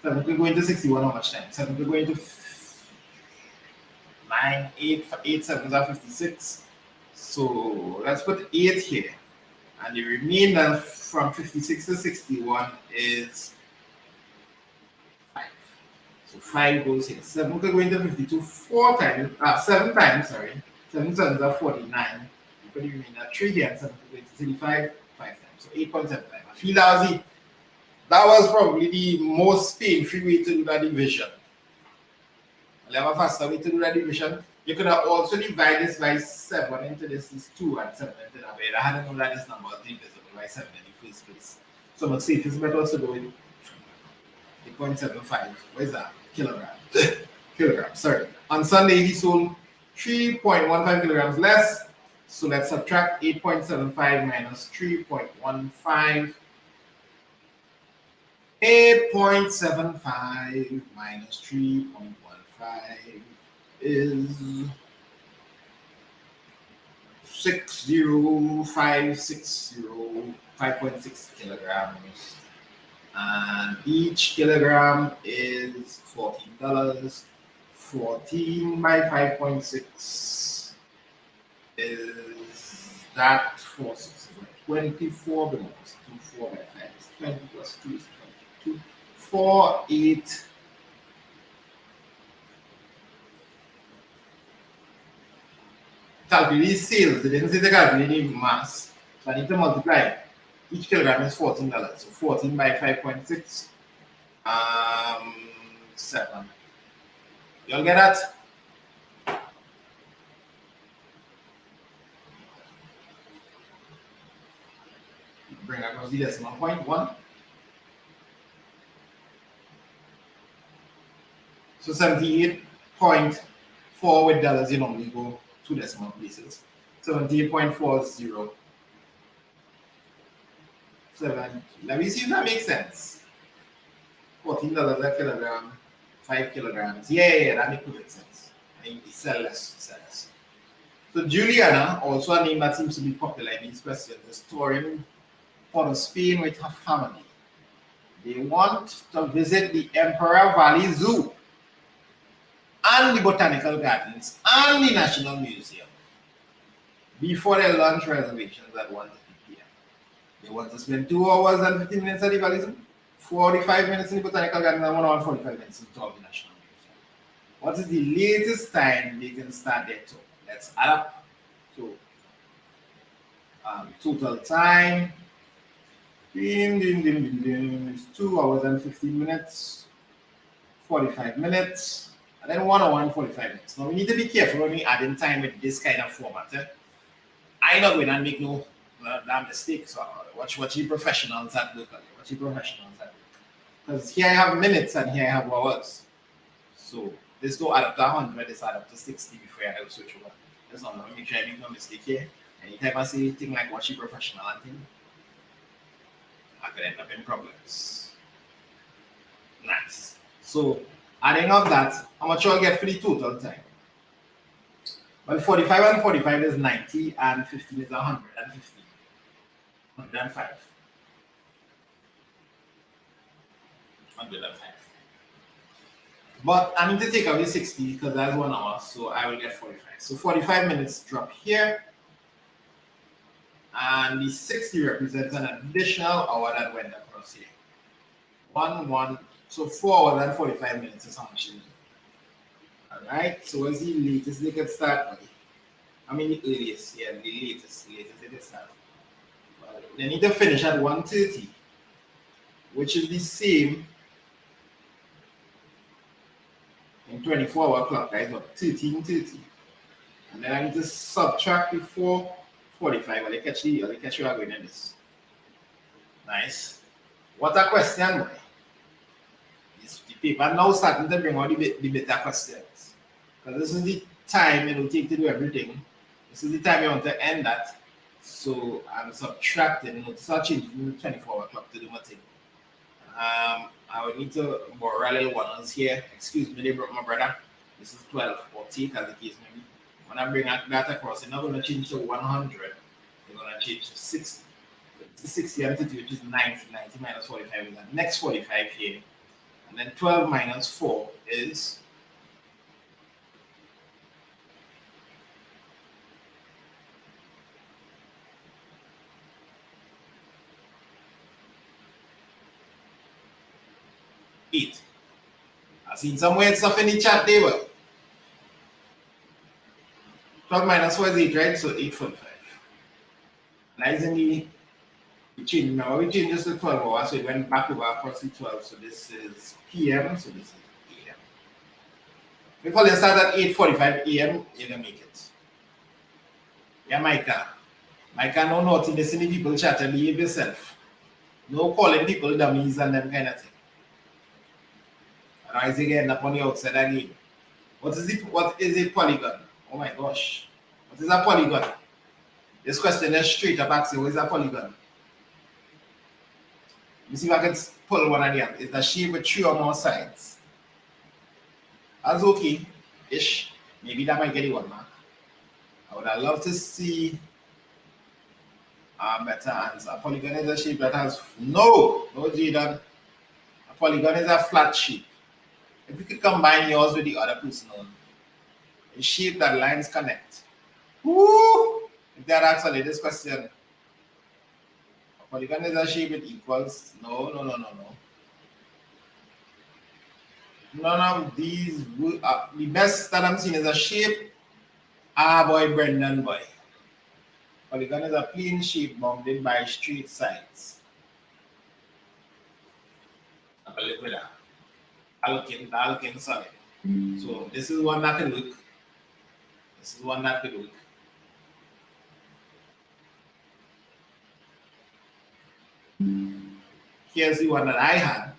7 could go into 61 how much time? 7 could go into 9, 8 sevens are 56. So let's put 8 here. And the remainder from 56 to 61 is 5. So 5 goes here. 7 could go into 52 7 times, sorry. 7 sevens are 49. You put the remainder 3 here and 7 could go into 35, 5 times. So 8.75. I feel lousy. That was probably the most pain-free way to do that division. I'll have a faster way to do that division. You could have also divided this by 7 into this is 2 and 7 into that. But I hadn't known that this number was divisible by 7 in the first place. So I'm safe it's better to go with 8.75. What is that? Kilogram. Sorry. On Sunday he sold 3.15 kilograms less. So let's subtract 8.75 minus 3.15. 8.75 minus 3.15 is 60560, 5.6 kilograms. And each kilogram is $14. 14 by 5.6 is that 24 belongs to 4 by 5 is 20 plus 2 is 22. 4, 8. Calculate sales. They didn't say they calculate mass. So I need to multiply. Each kilogram is $14. So 14 by 5.6. 7. You all get that? Bring across the decimal point 1. So 78.4 with dollars, you normally go 2 decimal places. 78.40. 7. Let me see if that makes sense. $14 a kilogram, 5 kilograms. Yeah, that makes perfect sense. I mean, sell less. So Juliana, also a name that seems to be popular in these questions, is touring Port of Spain with her family. They want to visit the Emperor Valley Zoo and the Botanical Gardens and the National Museum before their lunch reservations at 1:30 p.m. They want to spend 2 hours and 15 minutes at the Valley Zoo, 45 minutes in the Botanical Gardens, and 1 hour and 45 minutes in the National Museum. What is the latest time they can start their tour? Let's add up. So, total time. It's 2 hours and 15 minutes, 45 minutes. and then 1 hour and 45 minutes. Now we need to be careful when we add in time with this kind of format. I not going and make no that mistake. So watch you professionals at look at watch you professionals at because here I have minutes and here I have hours. So this don't add up to 100, this add up to 60 before I have switch over. That's not make sure I make no mistake here. Anytime I say thing like watch you professional and thing, I could end up in problems. Nice. So adding up that, how much I'll get for the total time? Well, 45 and 45 is 90 and 15 is 150. 105. 105. But I need to take away 60 because that's 1 hour, so I will get 45. So 45 minutes drop here. And the 60 represents an additional hour that went across here. So 4 hours and 45 minutes is how much you need. Alright, so what's the latest they can start by? I mean the earliest, yeah, the latest they can start. Well, they need to finish at 1:30, which is the same in 24-hour clock, guys, but 13:30. And then I need to subtract the 4:45. Well, they catch you are going in this. Nice. What a question, boy. The paper now starting to bring out the better questions. Because this is the time it will take to do everything. This is the time you want to end that. So I'm subtracting, notice I'll change the 24-hour clock to do my thing. I will need to borrow a little ones here. Excuse me, my brother. This is 12 or take as the case may be. When I bring that across, it's not going to change to 100. It's going to change to 60. 60 and 50, which is 90. 90 minus 45 is the next 45 here. And then 12 minus 4 is 8. I seen some weird stuff in the chat there. 12 minus 4 is 8, right? So 8:45. That is in the change. Remember, we changed this to 12 hours, so it went back over across the 12. So this is PM, so this is AM. Before you start at 8:45 AM, you're going to make it. Yeah, Micah. Micah, no naughty, listen to people chat and behave yourself. No calling people dummies and them kind of thing. Rise again up on the outside again. What is a polygon? Oh my gosh. What is a polygon? This question is straight up asking, what is a polygon? Let me see if I can pull one of them. It's a shape with 3 or more sides. That's okay-ish. Maybe that might get you 1 mark. I would have loved to see a better answer. A polygon is a shape that has no Jaden. A polygon is a flat shape. If you could combine yours with the other person, a shape that lines connect. Woo! If that actually this question, a polygon is a shape with equals. No. None of these would, the best that I'm seeing is a shape. Boy, Brendan boy. Polygon is a plane shape bounded by straight sides. I'll live with that. Allocating solid. So this is one that could work. This is one that could work. Here's the one that I had.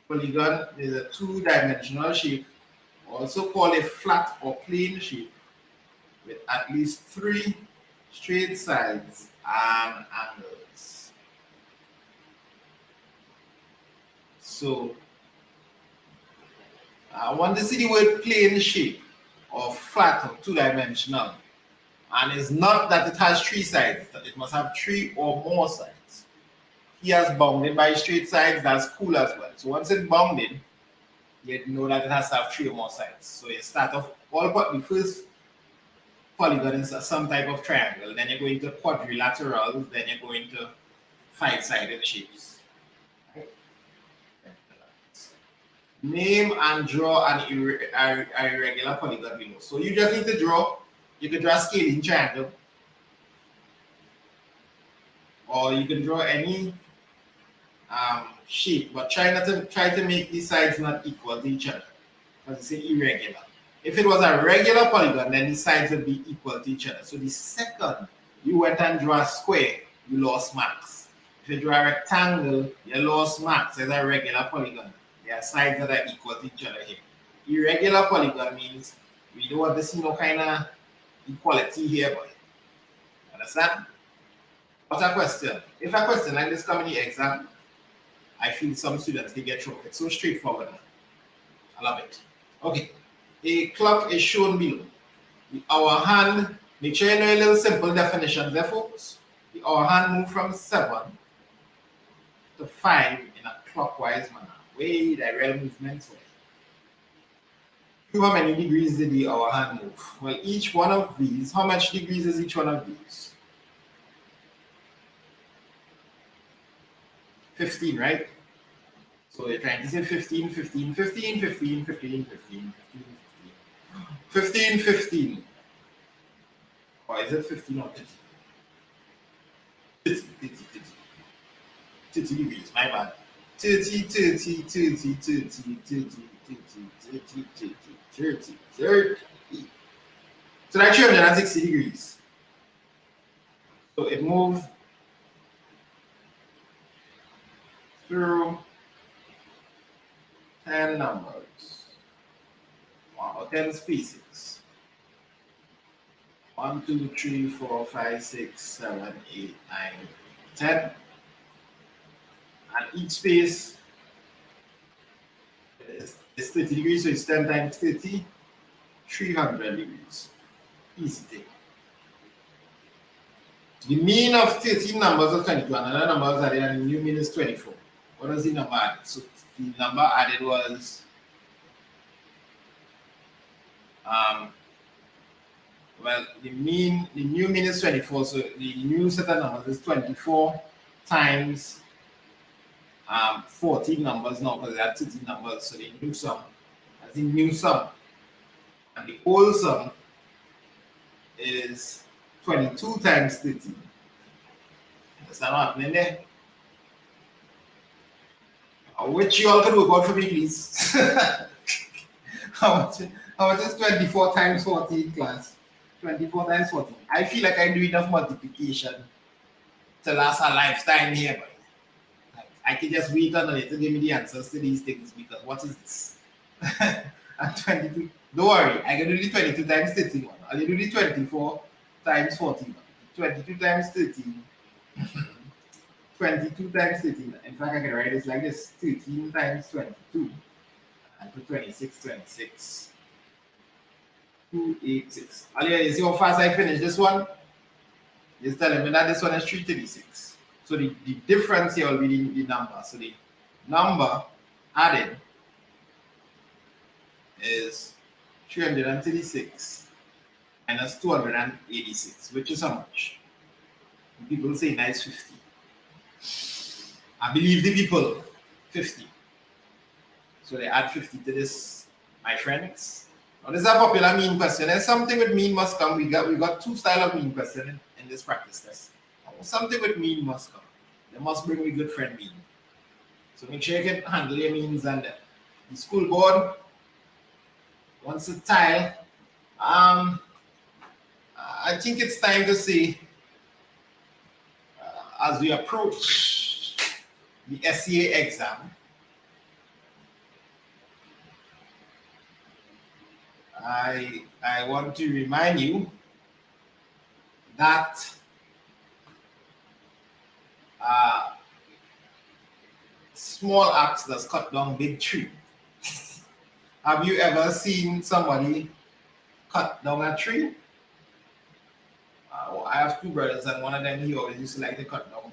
Polygon is a 2-dimensional shape, also called a flat or plane shape, with at least 3 straight sides and angles. So I want to see the word plane shape or flat or 2-dimensional. And it's not that it has 3 sides, it must have 3 or more sides. He has bounded by straight sides, that's cool as well. So once it's bounded, you know that it has to have 3 or more sides. So you start off the first polygon is some type of triangle, then you go into quadrilaterals, then you go into 5-sided shapes. Name and draw an irregular polygon below. So you just need to draw. You can draw a scaling triangle, or you can draw any shape, but try to make the sides not equal to each other, because it's irregular. If it was a regular polygon, then the sides would be equal to each other. So the second you went and drew a square, you lost marks. If you draw a rectangle, you lost marks as a regular polygon. There are sides that are equal to each other here. Irregular polygon means we don't want to see no kind of equality here, boy. Understand? What's a question? If a question like this come in the exam, I feel some students can get through. It's so straightforward. I love it. Okay. A clock is shown below. The hour hand, make sure you know a little simple definition there, folks. The hour hand move from 7 to 5 in a clockwise manner. Way the real movements way. How many degrees did the hour hand move? Well, each one of these, how much degrees is each one of these? 15, right? So you're trying to say 15, 15, 15, 15, 15, 15, 15, 15, 15. Or is it 15 or 30? 30 degrees, my bad. 30, 30, 30, 30, 30, 30, 30, 30, 30. So that's 360 degrees. So it moved through 10 numbers. Wow, 10 species. 1, 2, 3, 4, 5, 6, 7, 8, 9, 10. And each space is 30 degrees, so it's 10 times 30, 300 degrees. Easy thing. The mean of 13 numbers of 22, another number is added, and the new mean is 24. What was the number added? So the number added was well, the new mean is 24, so the new set of numbers is 24 times 14 numbers now, because they had 13 numbers, so the new sum, that's the new sum. And the whole sum is 22 times 13. Understand what happening there? Which you all can work out for me, please. How much is 24 times 14, class? 24 times 14. I feel like I do enough multiplication to last a lifetime here, but I can just wait on it to give me the answers to these things, because what is this? And 22. Don't worry, I can do the 22 times 31. I'll do the 24 times 14. 22 times 13. 22 times 13. In fact, I can write this like this: 13 times 22. And put 26, 26. 286. Alia, you see how fast I finished this one? It's telling me that this one is 336. So the difference here will be the number. So the number added is 336 minus 286, which is how much? People say nice 50. I believe the people 50. So they add 50 to this, my friends. Now this is a popular mean question. There's something with mean must come. We got two styles of mean question in this practice test. Something with mean must come. They must bring me good friend mean. So make sure you can handle your means, and the school board wants to tile. I think it's time to say, as we approach the SCA exam, I want to remind you that small axe does cut down big tree. Have you ever seen somebody cut down a tree? I have two brothers, and one of them, he always used to like to cut down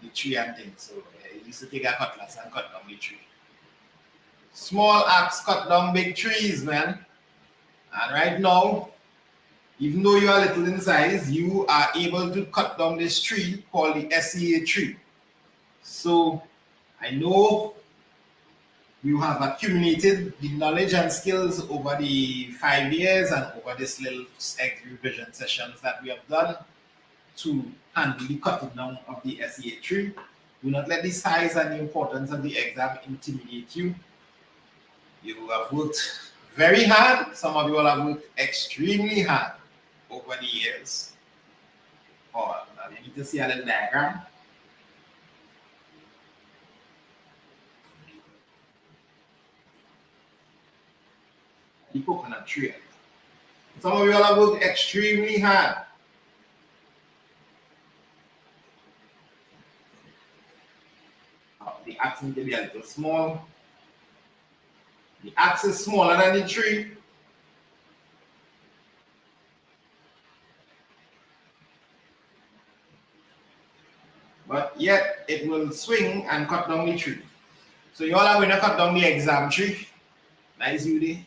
the tree and things. So he used to take a cutlass and cut down the tree. Small axe cut down big trees, man. And right now, even though you are little in size, you are able to cut down this tree called the SCA tree. So I know you have accumulated the knowledge and skills over the 5 years and over this little revision sessions that we have done to handle the cutting down of the SCA tree. Do not let the size and the importance of the exam intimidate you. You have worked very hard. Some of you all have worked extremely hard over the years. Oh, you need to see a little diagram. The coconut tree. Some of you all have worked extremely hard. The axe needs to be a little small. The axe is smaller than the tree. But yet it will swing and cut down the tree. So you all are going to cut down the exam tree. Nice beauty.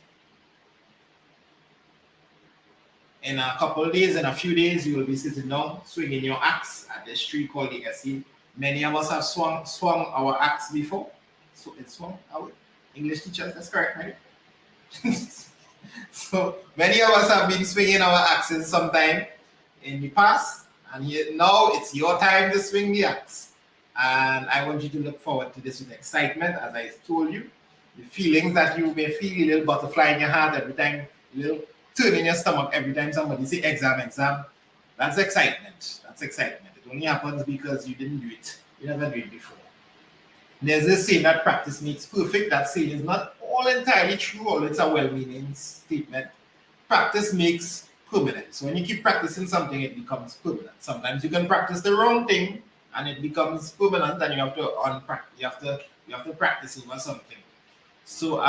In a couple of days, in a few days, you will be sitting down, swinging your axe at this tree called the SE. Many of us have swung our axe before. So it's swung out. English teachers, that's correct, right? So many of us have been swinging our axes sometime in the past, and now it's your time to swing the axe. And I want you to look forward to this with excitement, as I told you. The feelings that you may feel, a little butterfly in your heart every time, a little turn in your stomach every time somebody say exam. That's excitement. That's excitement. It only happens because you didn't do it. You never did it before. There's this saying that practice makes perfect. That saying is not all entirely true, although it's a well-meaning statement. Practice makes permanent. So when you keep practicing something, it becomes permanent. Sometimes you can practice the wrong thing and it becomes permanent, and you have to practice over something. So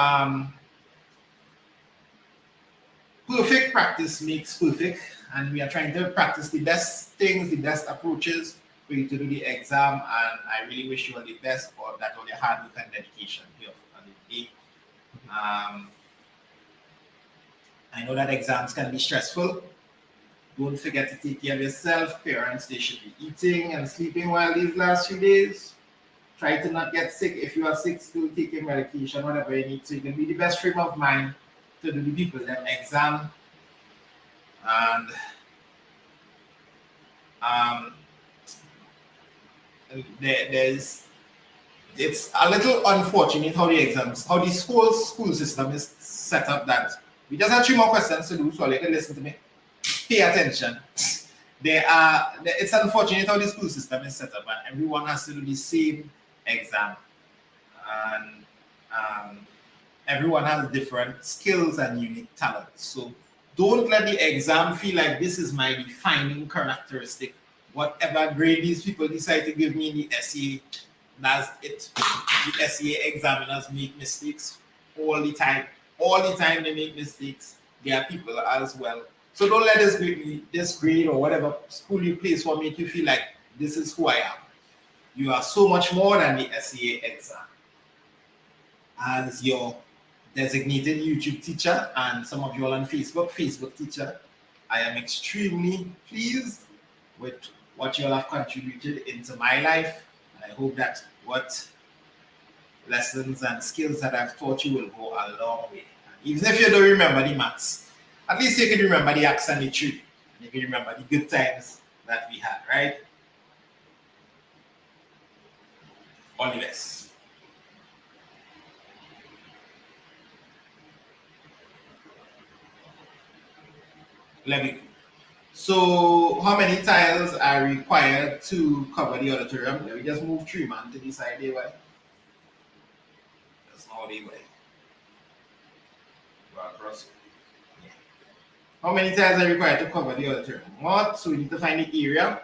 perfect practice makes perfect, and we are trying to practice the best things, the best approaches for you to do the exam. And I really wish you all the best for that, all your hard work and dedication here on the day. I know that exams can be stressful. Don't forget to take care of yourself. Parents, they should be eating and sleeping well these last few days. Try to not get sick. If you are sick, still take your medication, whatever you need, so you can be the best frame of mind to do the people that exam. And it's a little unfortunate how the school system is set up, that we just have 3 more questions to do, so you can listen to me. Pay attention. It's unfortunate how the school system is set up, and everyone has to do the same exam. And everyone has different skills and unique talents. So don't let the exam feel like this is my defining characteristic. Whatever grade these people decide to give me in the SEA, that's it. The SEA examiners make mistakes all the time. All the time they make mistakes. There are people as well. So don't let this grade or whatever school you place for make you feel like this is who I am. You are so much more than the SEA exam. As your designated YouTube teacher, and some of you all on Facebook teacher, I am extremely pleased with what you all have contributed into my life. And I hope that what lessons and skills that I've taught you will go a long way. And even if you don't remember the maths, at least you can remember the axe and the tree. And you can remember the good times that we had, right? All the best. Let me. So how many tiles are required to cover the auditorium? Let me just move 3 man to this side there. That's not the way. Go across. Yeah. How many tiles are required to cover the auditorium? What? So we need to find the area.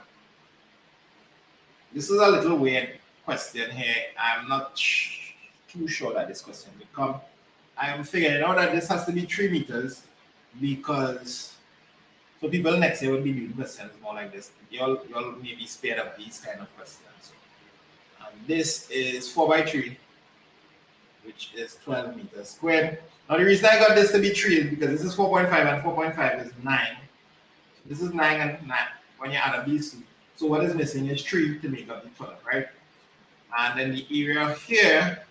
This is a little weird question here. I'm not too sure that this question will come. I am figuring out that this has to be 3 meters, because so people next year will be doing questions more like this. Y'all maybe spared up these kind of questions. This is 4 by 3, which is 12 meters squared. Now the reason I got this to be 3 is because this is 4.5 and 4.5 is 9. So this is 9 and 9 when you add up these two. So what is missing is 3 to make up the 12, right? And then the area here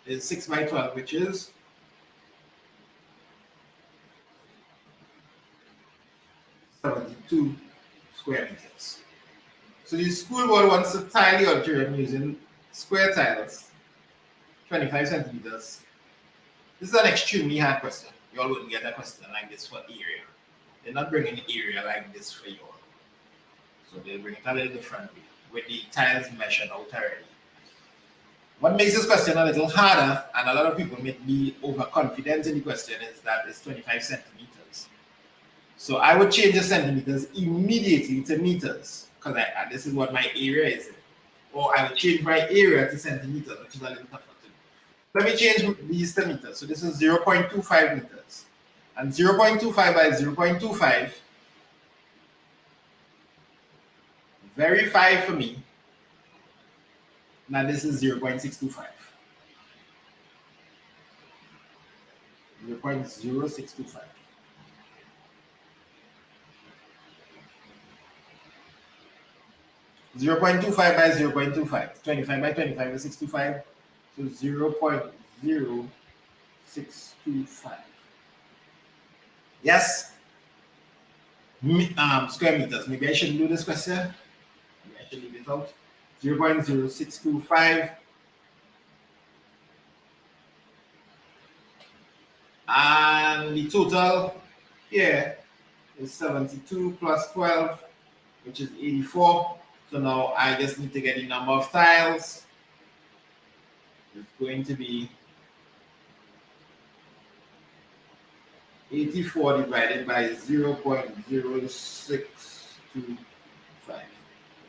is 6 by 12, which is 72 square meters. So the school board wants to tile the auditorium using square tiles, 25 centimeters. This is an extremely hard question. You all wouldn't get a question like this for area. They're not bringing area like this for you all. So they'll bring it a little differently with the tiles measured out already. What makes this question a little harder, and a lot of people may be overconfident in the question, is that it's 25 centimeters. So I would change the centimeters immediately to meters, because this is what my area is. Or I would change my area to centimeters, which is a little tougher to do. Let me change these to meters. So this is 0.25 meters. And 0.25 by 0.25, verify for me. Now this is 0.625. 0.0625. Zero 0.25 by 0.25. 25 by 25 is 625. So 0.0625. Yes? Square meters. Maybe I shouldn't do this question. Maybe I should leave it out. 0.0625. And the total here is 72 plus 12, which is 84. So now I just need to get the number of tiles. It's going to be 84 divided by 0.0625.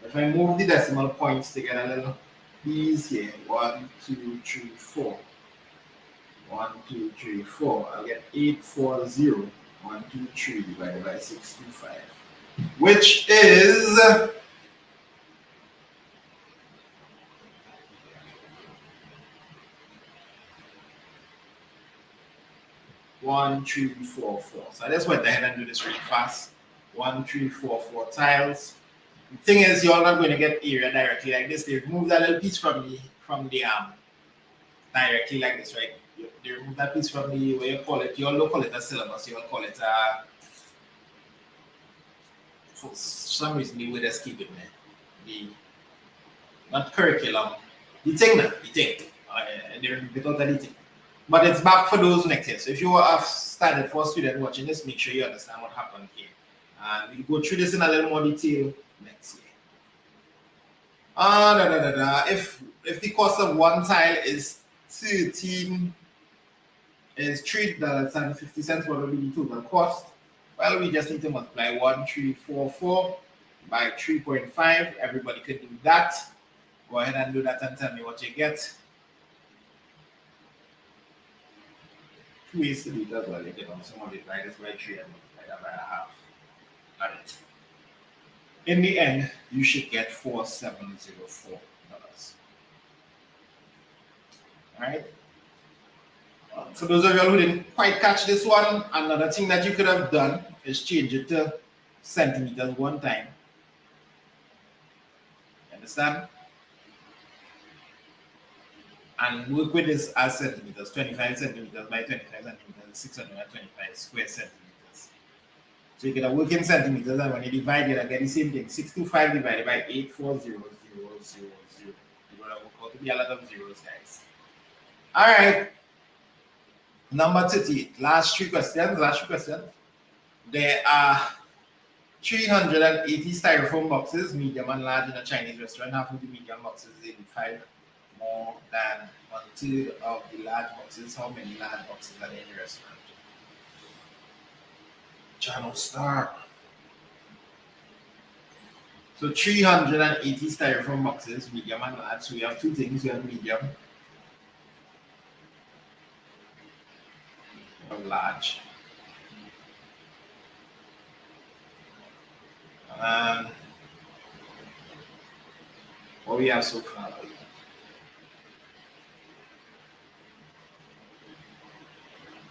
If I move the decimal points to get a little ease here, 1, 2, 3, 4. 1, 2, 3, 4. I'll get 840. 1, 2, 3 divided by 625, which is 1344. So I just went ahead and do this really fast. 1344 tiles. The thing is, you're not going to get area directly like this. They remove that little piece from the directly like this, right? They remove that piece from the way you call it. You all don't call it a syllabus. You all call it a. For some reason, the way they keep it, man. The not curriculum. The thing, man. The thing. They remove it out of the thing. But it's back for those next year. So if you have started for a student watching this, make sure you understand what happened here. And we'll go through this in a little more detail next year. If the cost of one tile is $3.50, what will be the total cost? Well, we just need to multiply 1344 by 3.5. Everybody can do that. Go ahead and do that and tell me what you get. 2 ways to do that. Well, you can also multiply this by 3 and multiply that by a half. Got it. In the end, you should get $4,704. All right. For those of you who didn't quite catch this one, another thing that you could have done is change it to centimeters one time. Understand? And work with this as centimeters. 25 centimeters by 25 centimeters, 625 square centimeters. So you get a work in centimeters, and when you divide it, I get the same thing. 625 divided by 840,000. You're going to work out to be a lot of zeros, guys. All right. Number 38. Last three questions. There are 380 styrofoam boxes, medium and large, in a Chinese restaurant. Half of the medium boxes is 85. More than 1/3 of the large boxes. How many large boxes are there in the restaurant? Channel star. So 380 styrofoam boxes, medium and large. So we have two things. We have medium and large. What we have so far.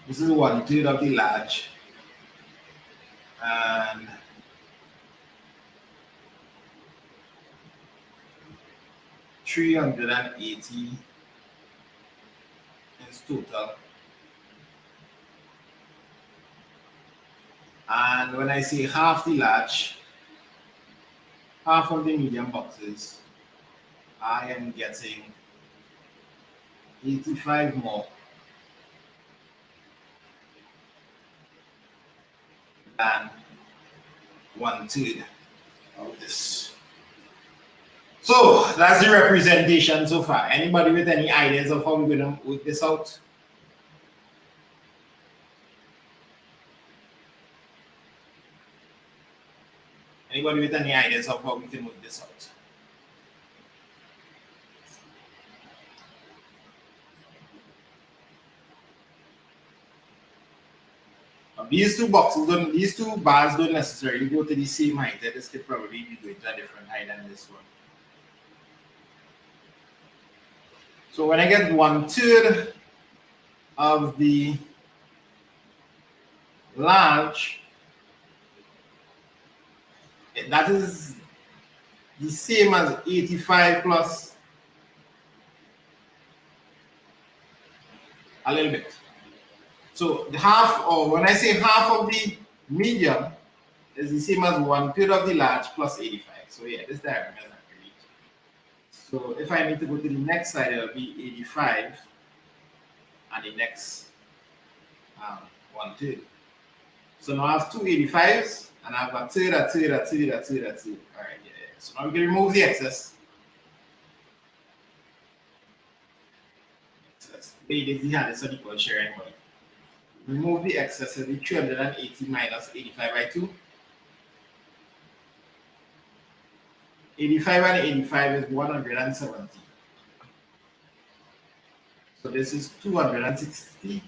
This is 1/3 of the large, and $380 is total. And when I say half the large, half of the medium boxes, I am getting 85 more than 1/3 of this. So that's the representation so far. Anybody with any ideas of how we're going to work this out? Anybody with any ideas of how we can work this out? These two bars don't necessarily go to the same height. This could probably be going to a different height than this one. So when I get 1/3 of the large, that is the same as 85 plus a little bit. So the half, or when I say half of the medium, is the same as 1/3 of the large plus 85. So yeah, this diagram is accurate. So if I need to go to the next side, it'll be 85, and the next 1/3. So now I have two 85s, and I have a third. All right, yeah. So now we can remove the excess. Basically, had this equal share anyway. Remove the excess of the 380 minus 85 by 2. 85 and 85 is 170. So this is 260.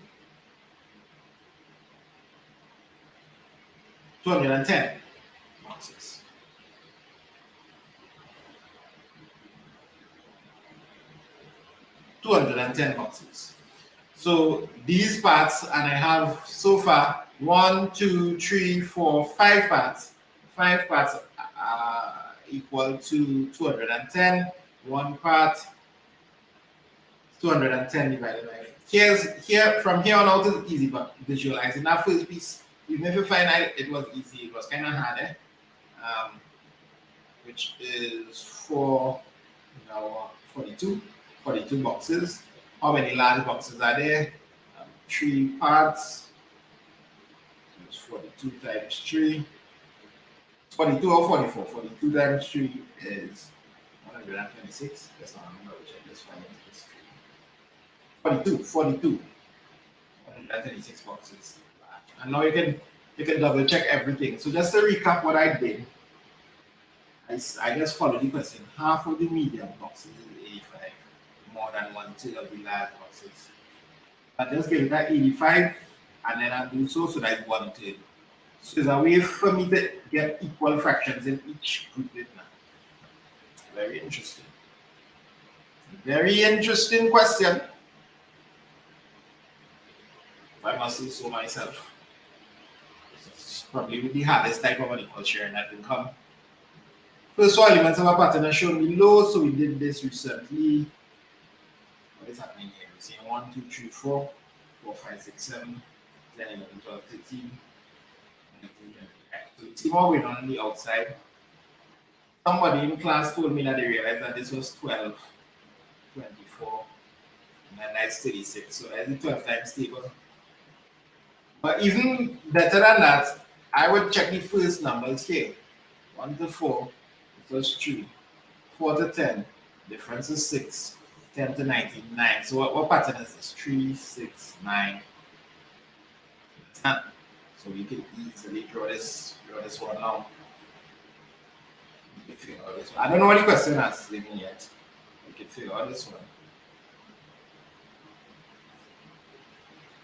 210 boxes. So these parts, and I have so far 1, 2, 3, 4, 5 parts. 5 parts equal to 210. One part 210 divided by 5. From here on out is easy, but visualizing that first piece, even if you find out it was easy, it was kind of hard, which is 42 boxes. How many large boxes are there? 3 parts. It's 42 times 3. 42 or 44. 42 times 3 is 126. That's not a number which I just found. 42. 126 boxes. And now you can double check everything. So just to recap what I did, I just followed the question. Half of the medium boxes is 85, more than 1/3 of the large boxes. I just give it that 85, and then I do so that's 1/3. So there's a way for me to get equal fractions in each group now. Very interesting. Very interesting question. I must say so myself. It's probably the hardest type of unequal sharing that can come. First two elements of a pattern are shown below, so we did this recently. What is happening here? We're seeing 1, 2, 3, 4, 4, 5, 6, 7, 10, 11, 12, 13. So see what we're on the outside. Somebody in class told me that they realized that this was 12, 24, and then that's 36. So that's the 12 times table. But even better than that, I would check the first numbers here. 1 to 4, the first 3. 4 to 10, difference is 6. 10 to 19, 9. So what pattern is this? 3, 6, 9, 10. So we can easily draw this one now. We can figure out this one. I don't know what the question has given yet. We can figure out this one.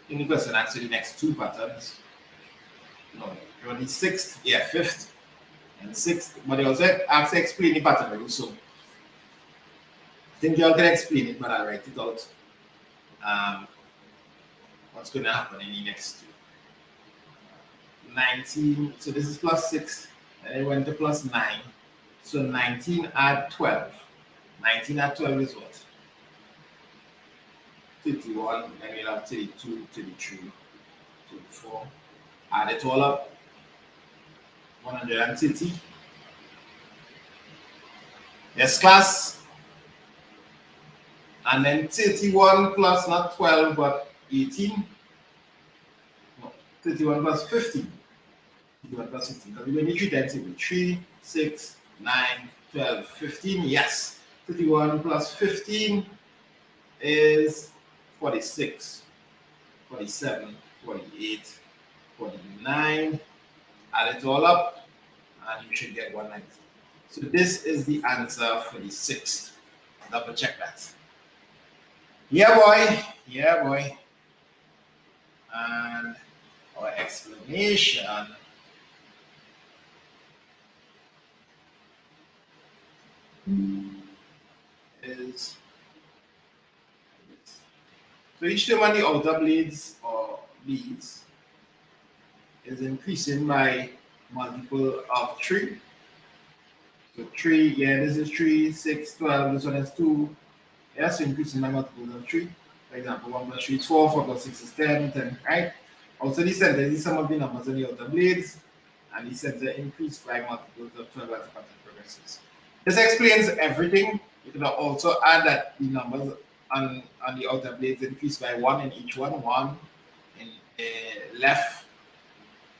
In the question, actually, the next 2 patterns. No, you're the 6th, yeah, 5th, and 6th. But they also have to explain the pattern rule. So I think you all can explain it, but I'll write it out. What's going to happen in the next 2? 19, so this is plus 6, and it went to plus 9. So 19 add 12. 19 add 12 is what? 31, then we'll have 32, 33, 34. Add it all up. 130. Yes, class. And then 31 plus not 12 but 18. No, 31 plus 15. 31 plus 15. Because when you treat that table, 3, 6, 9, 12, 15. Yes. 31 plus 15 is 46, 47, 48, 49. Add it all up and you should get 190. So this is the answer for the sixth. Double check that. Yeah, boy. Yeah, boy. And our explanation is this. So each term on the outer blades or beads is increasing by multiple of 3. So 3, yeah, this is 3, 6, 12, this one is 2. Yeah, so increasing by multiples of 3. For example, 1 plus 3 is 4, 4 plus 6 is 10, 10, right? Also, the center is some of the numbers on the outer blades, and the center increased by multiples of 12 as the pattern progresses. This explains everything. You can also add that the numbers on the outer blades increase by 1 in each one. 1 in left,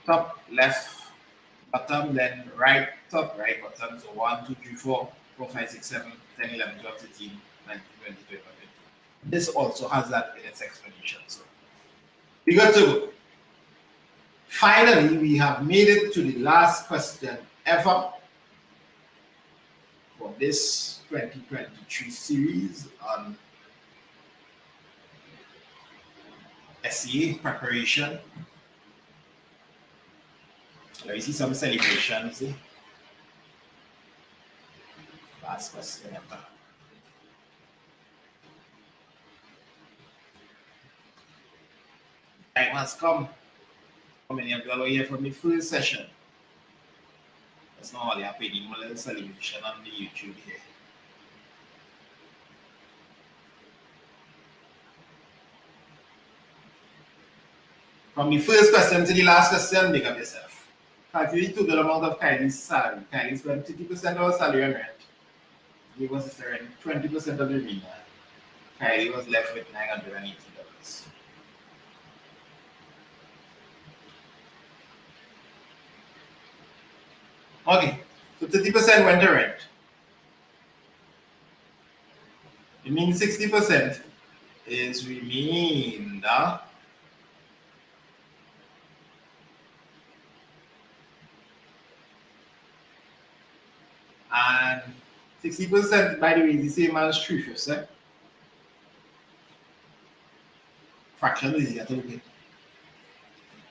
top, left, bottom, then right, top, right, bottom. So 1, 2, 3, 4, 4, 5, 6, 7, 10, 11, 12, 13, 19, 20, 21, 22. This also has that in its explanation. So we got to go. Finally, we have made it to the last question ever for this 2023 series on SEA preparation. Let me see some celebrations. Last question ever. Time has come. How many of you are here from the first session? That's not all happening. A little celebration on the YouTube here. From the first question to the last question, make up yourself. Calculate the total amount of Kylie's salary. Kylie spent 50% of her salary on rent. He was rent 20% of the remainder. Kylie was left with $980. Okay, so 30% went to rent. It means 60% is remainder. And 60%, by the way, is the same as 3/5, eh? Fraction is easier to look at.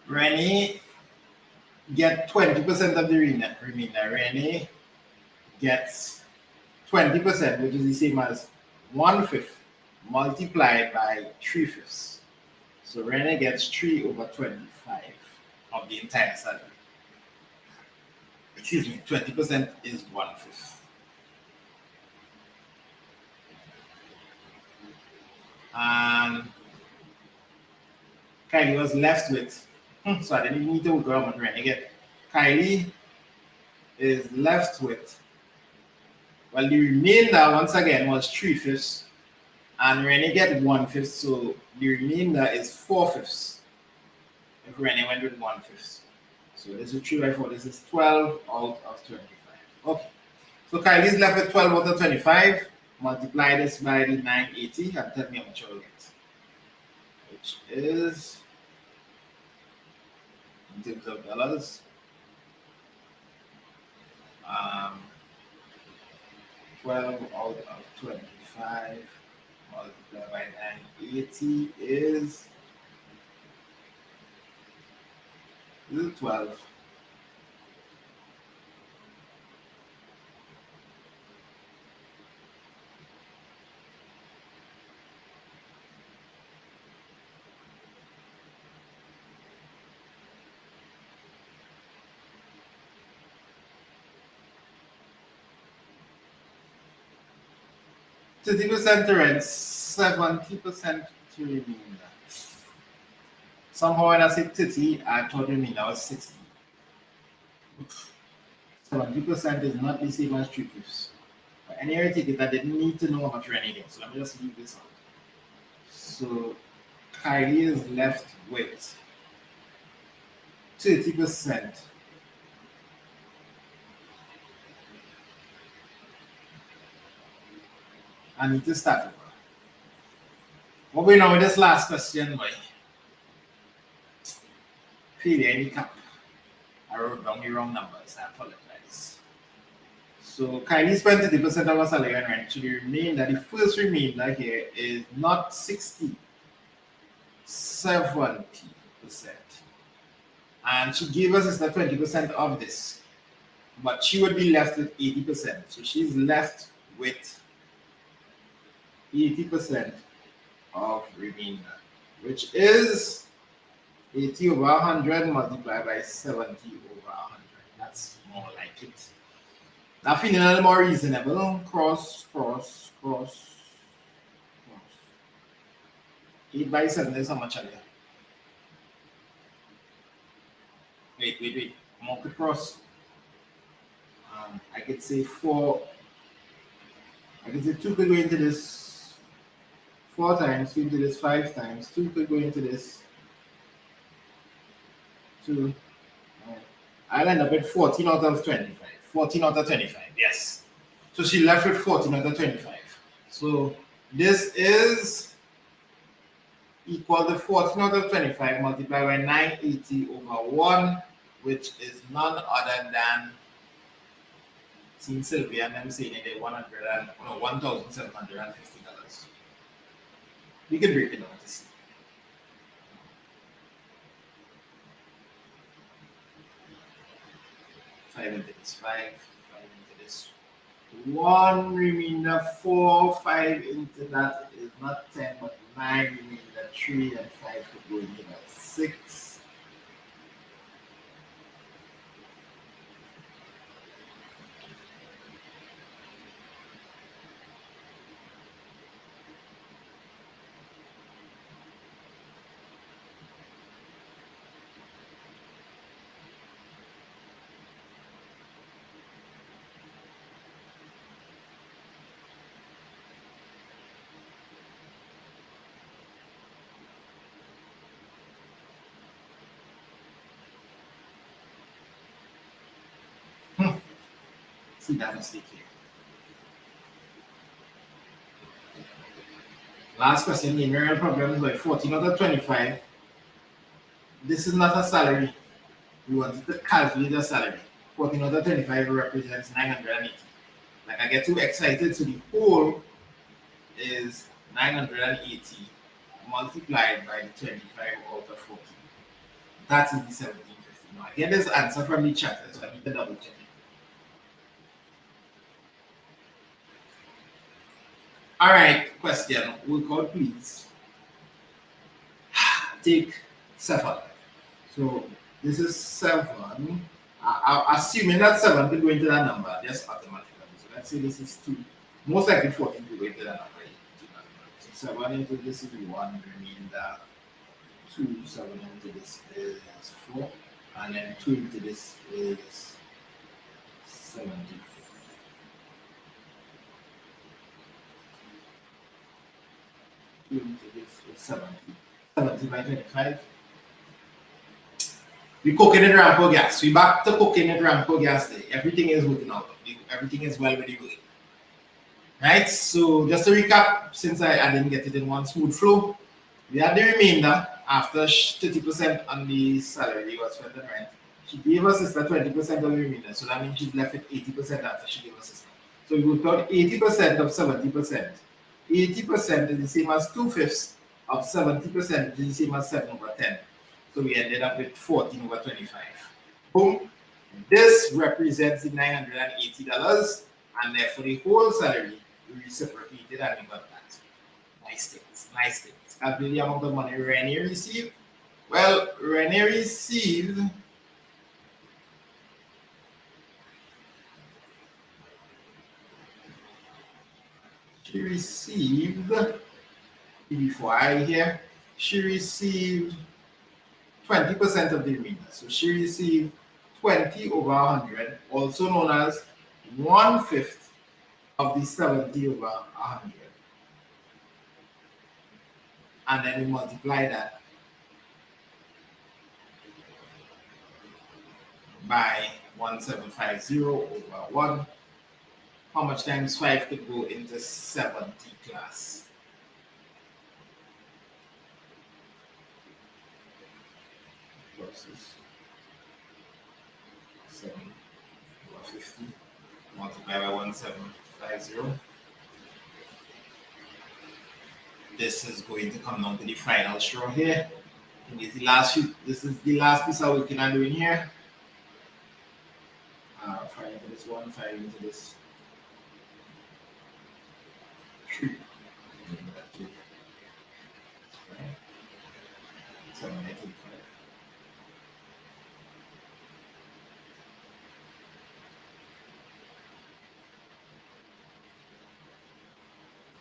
Rennie get 20% of the remainder. Rennie gets 20%, which is the same as 1/5 multiplied by 3/5. So Rennie gets 3/25 of the entire salary. Excuse me, 20% is 1/5. And Kylie was left with, so I didn't even need to work around Rennie again. Kylie is left with, well, the remainder once again was 3/5, and Rennie get 1/5, so the remainder is 4/5. If Rennie went with 1/5. So this is 3 by 4, this is 12 out of 25. Okay. So Kylie is left with 12 out of 25. Multiply this by the 980 and tell me how much you will get. Which is, in terms of dollars, 12 out of 25 multiplied by 980 is 12. So 30% to rent, 70% to remainder. Somehow when I said 30, I thought remainder was 60. 70% is not the same as 3/5. Any ticket I didn't need to know how much rent again. So let me just leave this out. So Kylie is left with 30%. I need to start over. What we know with this last question, boy. Failure any cap. I wrote down the wrong numbers. I apologize. So Kylie spent 30% of her salary on rent. So the remainder, the first remainder here is not 60, 70%. And she gave us the 20% of this. But she would be left with 80%. So she's left with 80% of remainder, which is 80 over 100 multiplied by 70 over 100. That's more like it. Now feeling a little more reasonable. Cross. 8 by 7 is how much again? Wait. Multi cross. I could say 4. I could say 2 could go into this 4 times, 2 into this 5 times, 2 could go into this 2. I'll end up with 14 out of 25. 14 out of 25, yes. So she left with 14 out of 25. So this is equal to 14 out of 25 multiplied by 980 over 1, which is none other than, seeing Sylvia and them saying it $1,750. We can break it down to see. 5 into this 5 into this 1, remainder 4, 5 into that is not 10 but 9, remainder 3 and 5 could go into that 6. See that mistake here. Last question, the real problem is like 14 out of 25. This is not a salary. We wanted to calculate a salary. 14 out of 25 represents 980. Like I get too excited, so the whole is 980 multiplied by 25 out of 14. That is the 1750. Now I get this answer from the chat, so I need to double check it. All right, question. Workout, please. Take 7. So this is 7. Assuming that 7 could go into that number, just automatically. So let's say this is 2. Most likely 14 could go into that number. So 7 into this is 1, remainder 2. 7 into this is 4. And then 2 into this is 70. 2 into this is 70. 70 by 25. We cooking at Ramco gas. We back to cooking at Ramco gas day. Everything is working out. Everything is well ready going. Right? So just to recap, since I didn't get it in one smooth flow, we had the remainder after 30% on the salary was spent on rent. She gave us sister 20% of the remainder. So that means she's left with 80% after she gave us sister. So we worked out 80% of 70%. 80% is the same as 2/5 of 70%, which is the same as 7 over 10. So we ended up with 14 over 25. Boom. This represents the $980, and therefore the whole salary we reciprocated and we got that. Nice things. Calculate the amount of money Renee received. Well, Renee received before I here, she received 20% of the remainder. So she received 20 over 100, also known as 1/5 of the 70 over 100. And then we multiply that by 1750 over 1. How much times 5 could go into 70 class? Versus 7 over 50 multiplied by 1750. This is going to come down to the final straw here. And this is the last piece of work I'm doing here. 5 into this 1, 5 into this 3. 7, 8,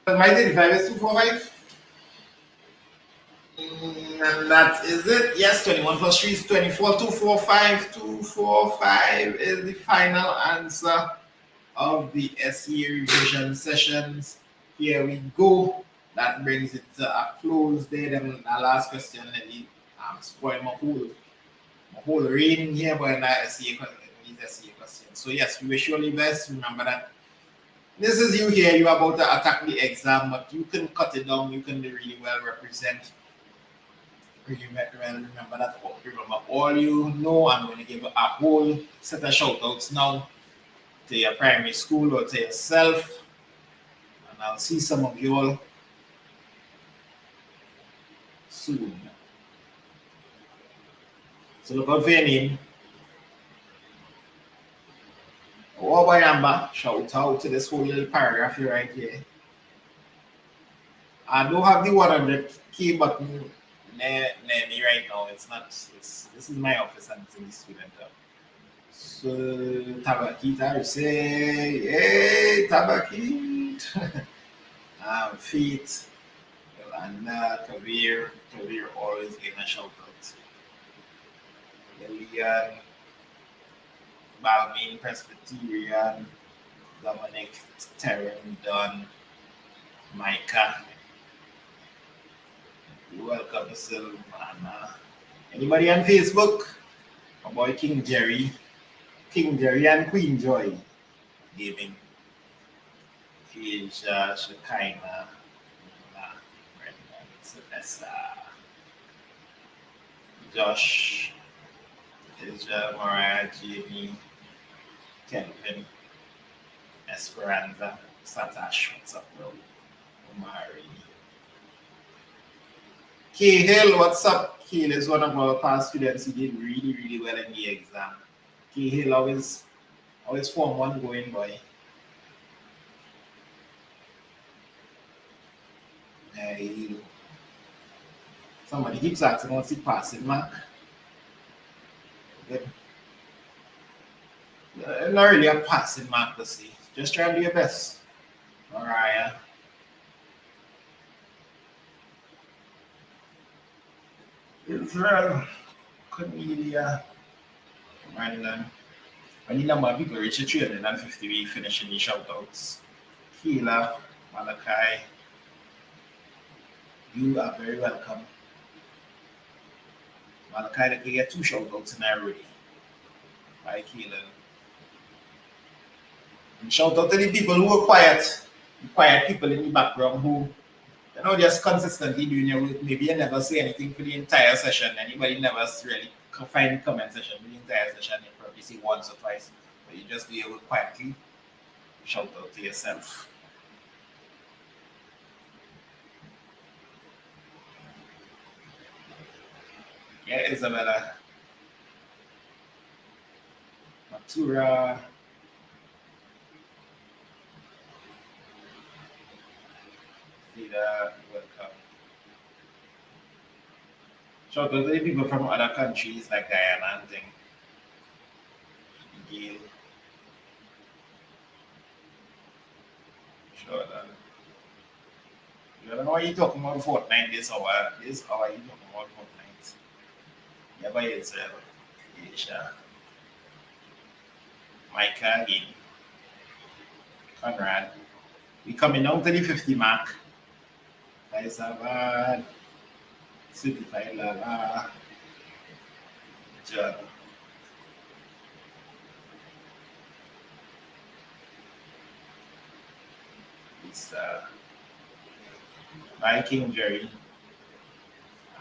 5. My 35 is 245. And that is it. Yes, 21 plus 3 is 24. 245. 245 is the final answer of the SEA revision sessions. Here we go. That brings it to a close there. Then the last question, let me spoil my whole reading here, but in that SEA question. So yes, we wish you all the best. Remember that this is you here. You're about to attack the exam, but you can cut it down. You can really well represent. Really well remember that. Remember all you know. I'm going to give a whole set of shout outs now to your primary school or to yourself. And I'll see some of you all soon. So look out for your name. Obayamba, shout out to this whole little paragraph here right here. I don't have the 100K button near me right now. It's not, this is my office and it's in the student hub. So Tabakita say, hey Tabakit. Feet, Yolanda, Kavir always getting a shout out. Lillian, Balmain Presbyterian, Dominic, Terran, Don, Micah. Welcome to Silvana. Anybody on Facebook? My boy King Jerry and Queen Joy Gaming. Asia, Shekinah, Brendan, Celesta, Josh, Asia, Mariah, Jamie, Kelvin, Esperanza, Satash, what's up, bro? Omari. Cahill, what's up? Cahill is one of our past students. He did really well in the exam. Cahill always form one going boy. Somebody keeps asking what's the passing mark. Good. Not really a passing mark to see. Just try to do your best. Mariah. Israel. Cornelia. Brandon. I need number of people reach 350. We finishing the shout outs. Keela. Malachi. You are very welcome. Malachi, they get 2 shout outs in already. By Keelan. And shout out to the people who are quiet. The quiet people in the background who, you know, just consistently doing your work. Maybe you never say anything for the entire session. Anybody never really find the comment session for the entire session. You probably say once or twice. But you just do your work quietly. Shout out to yourself. Yeah, Isabella. Matura. Frida, welcome. Shout out to the people from other countries like Guyana and thing. Gail. Sure that. You don't know why you're talking about Fortnite this hour. This hour you're talking about Fortnite. Yeah, by yourself. Asia. Micah again. Conrad. We coming down to the 50 mark. 57, 65, Lala, John. It's Viking Jerry.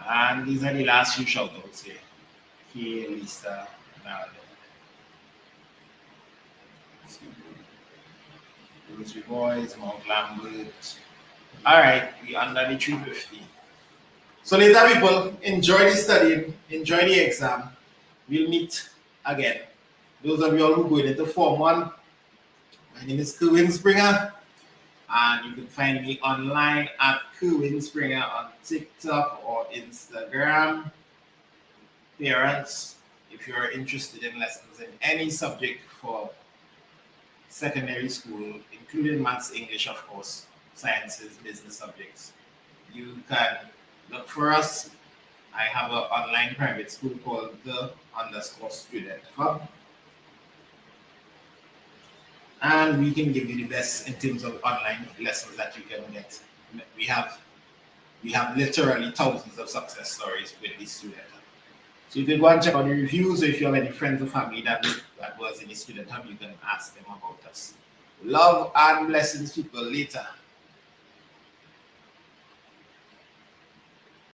And these are the last few shout outs here. Kay, Lisa, Nalo. Rosary Boys, Mount Lambert. Alright, we under the 350. So later people, enjoy the studying, enjoy the exam. We'll meet again. Those of you all who going into Form 1, my name is Kerwin Springer. And you can find me online at Kerwin Springer on TikTok or Instagram. Parents, if you're interested in lessons in any subject for secondary school, including maths, English, of course, sciences, business subjects, you can look for us. I have an online private school called the_student hub. And we can give you the best in terms of online lessons that you can get. We have literally thousands of success stories with these students. So you can go and check out the reviews, or if you have any friends or family that was in the student hub, you can ask them about us. Love and blessings, people. Later.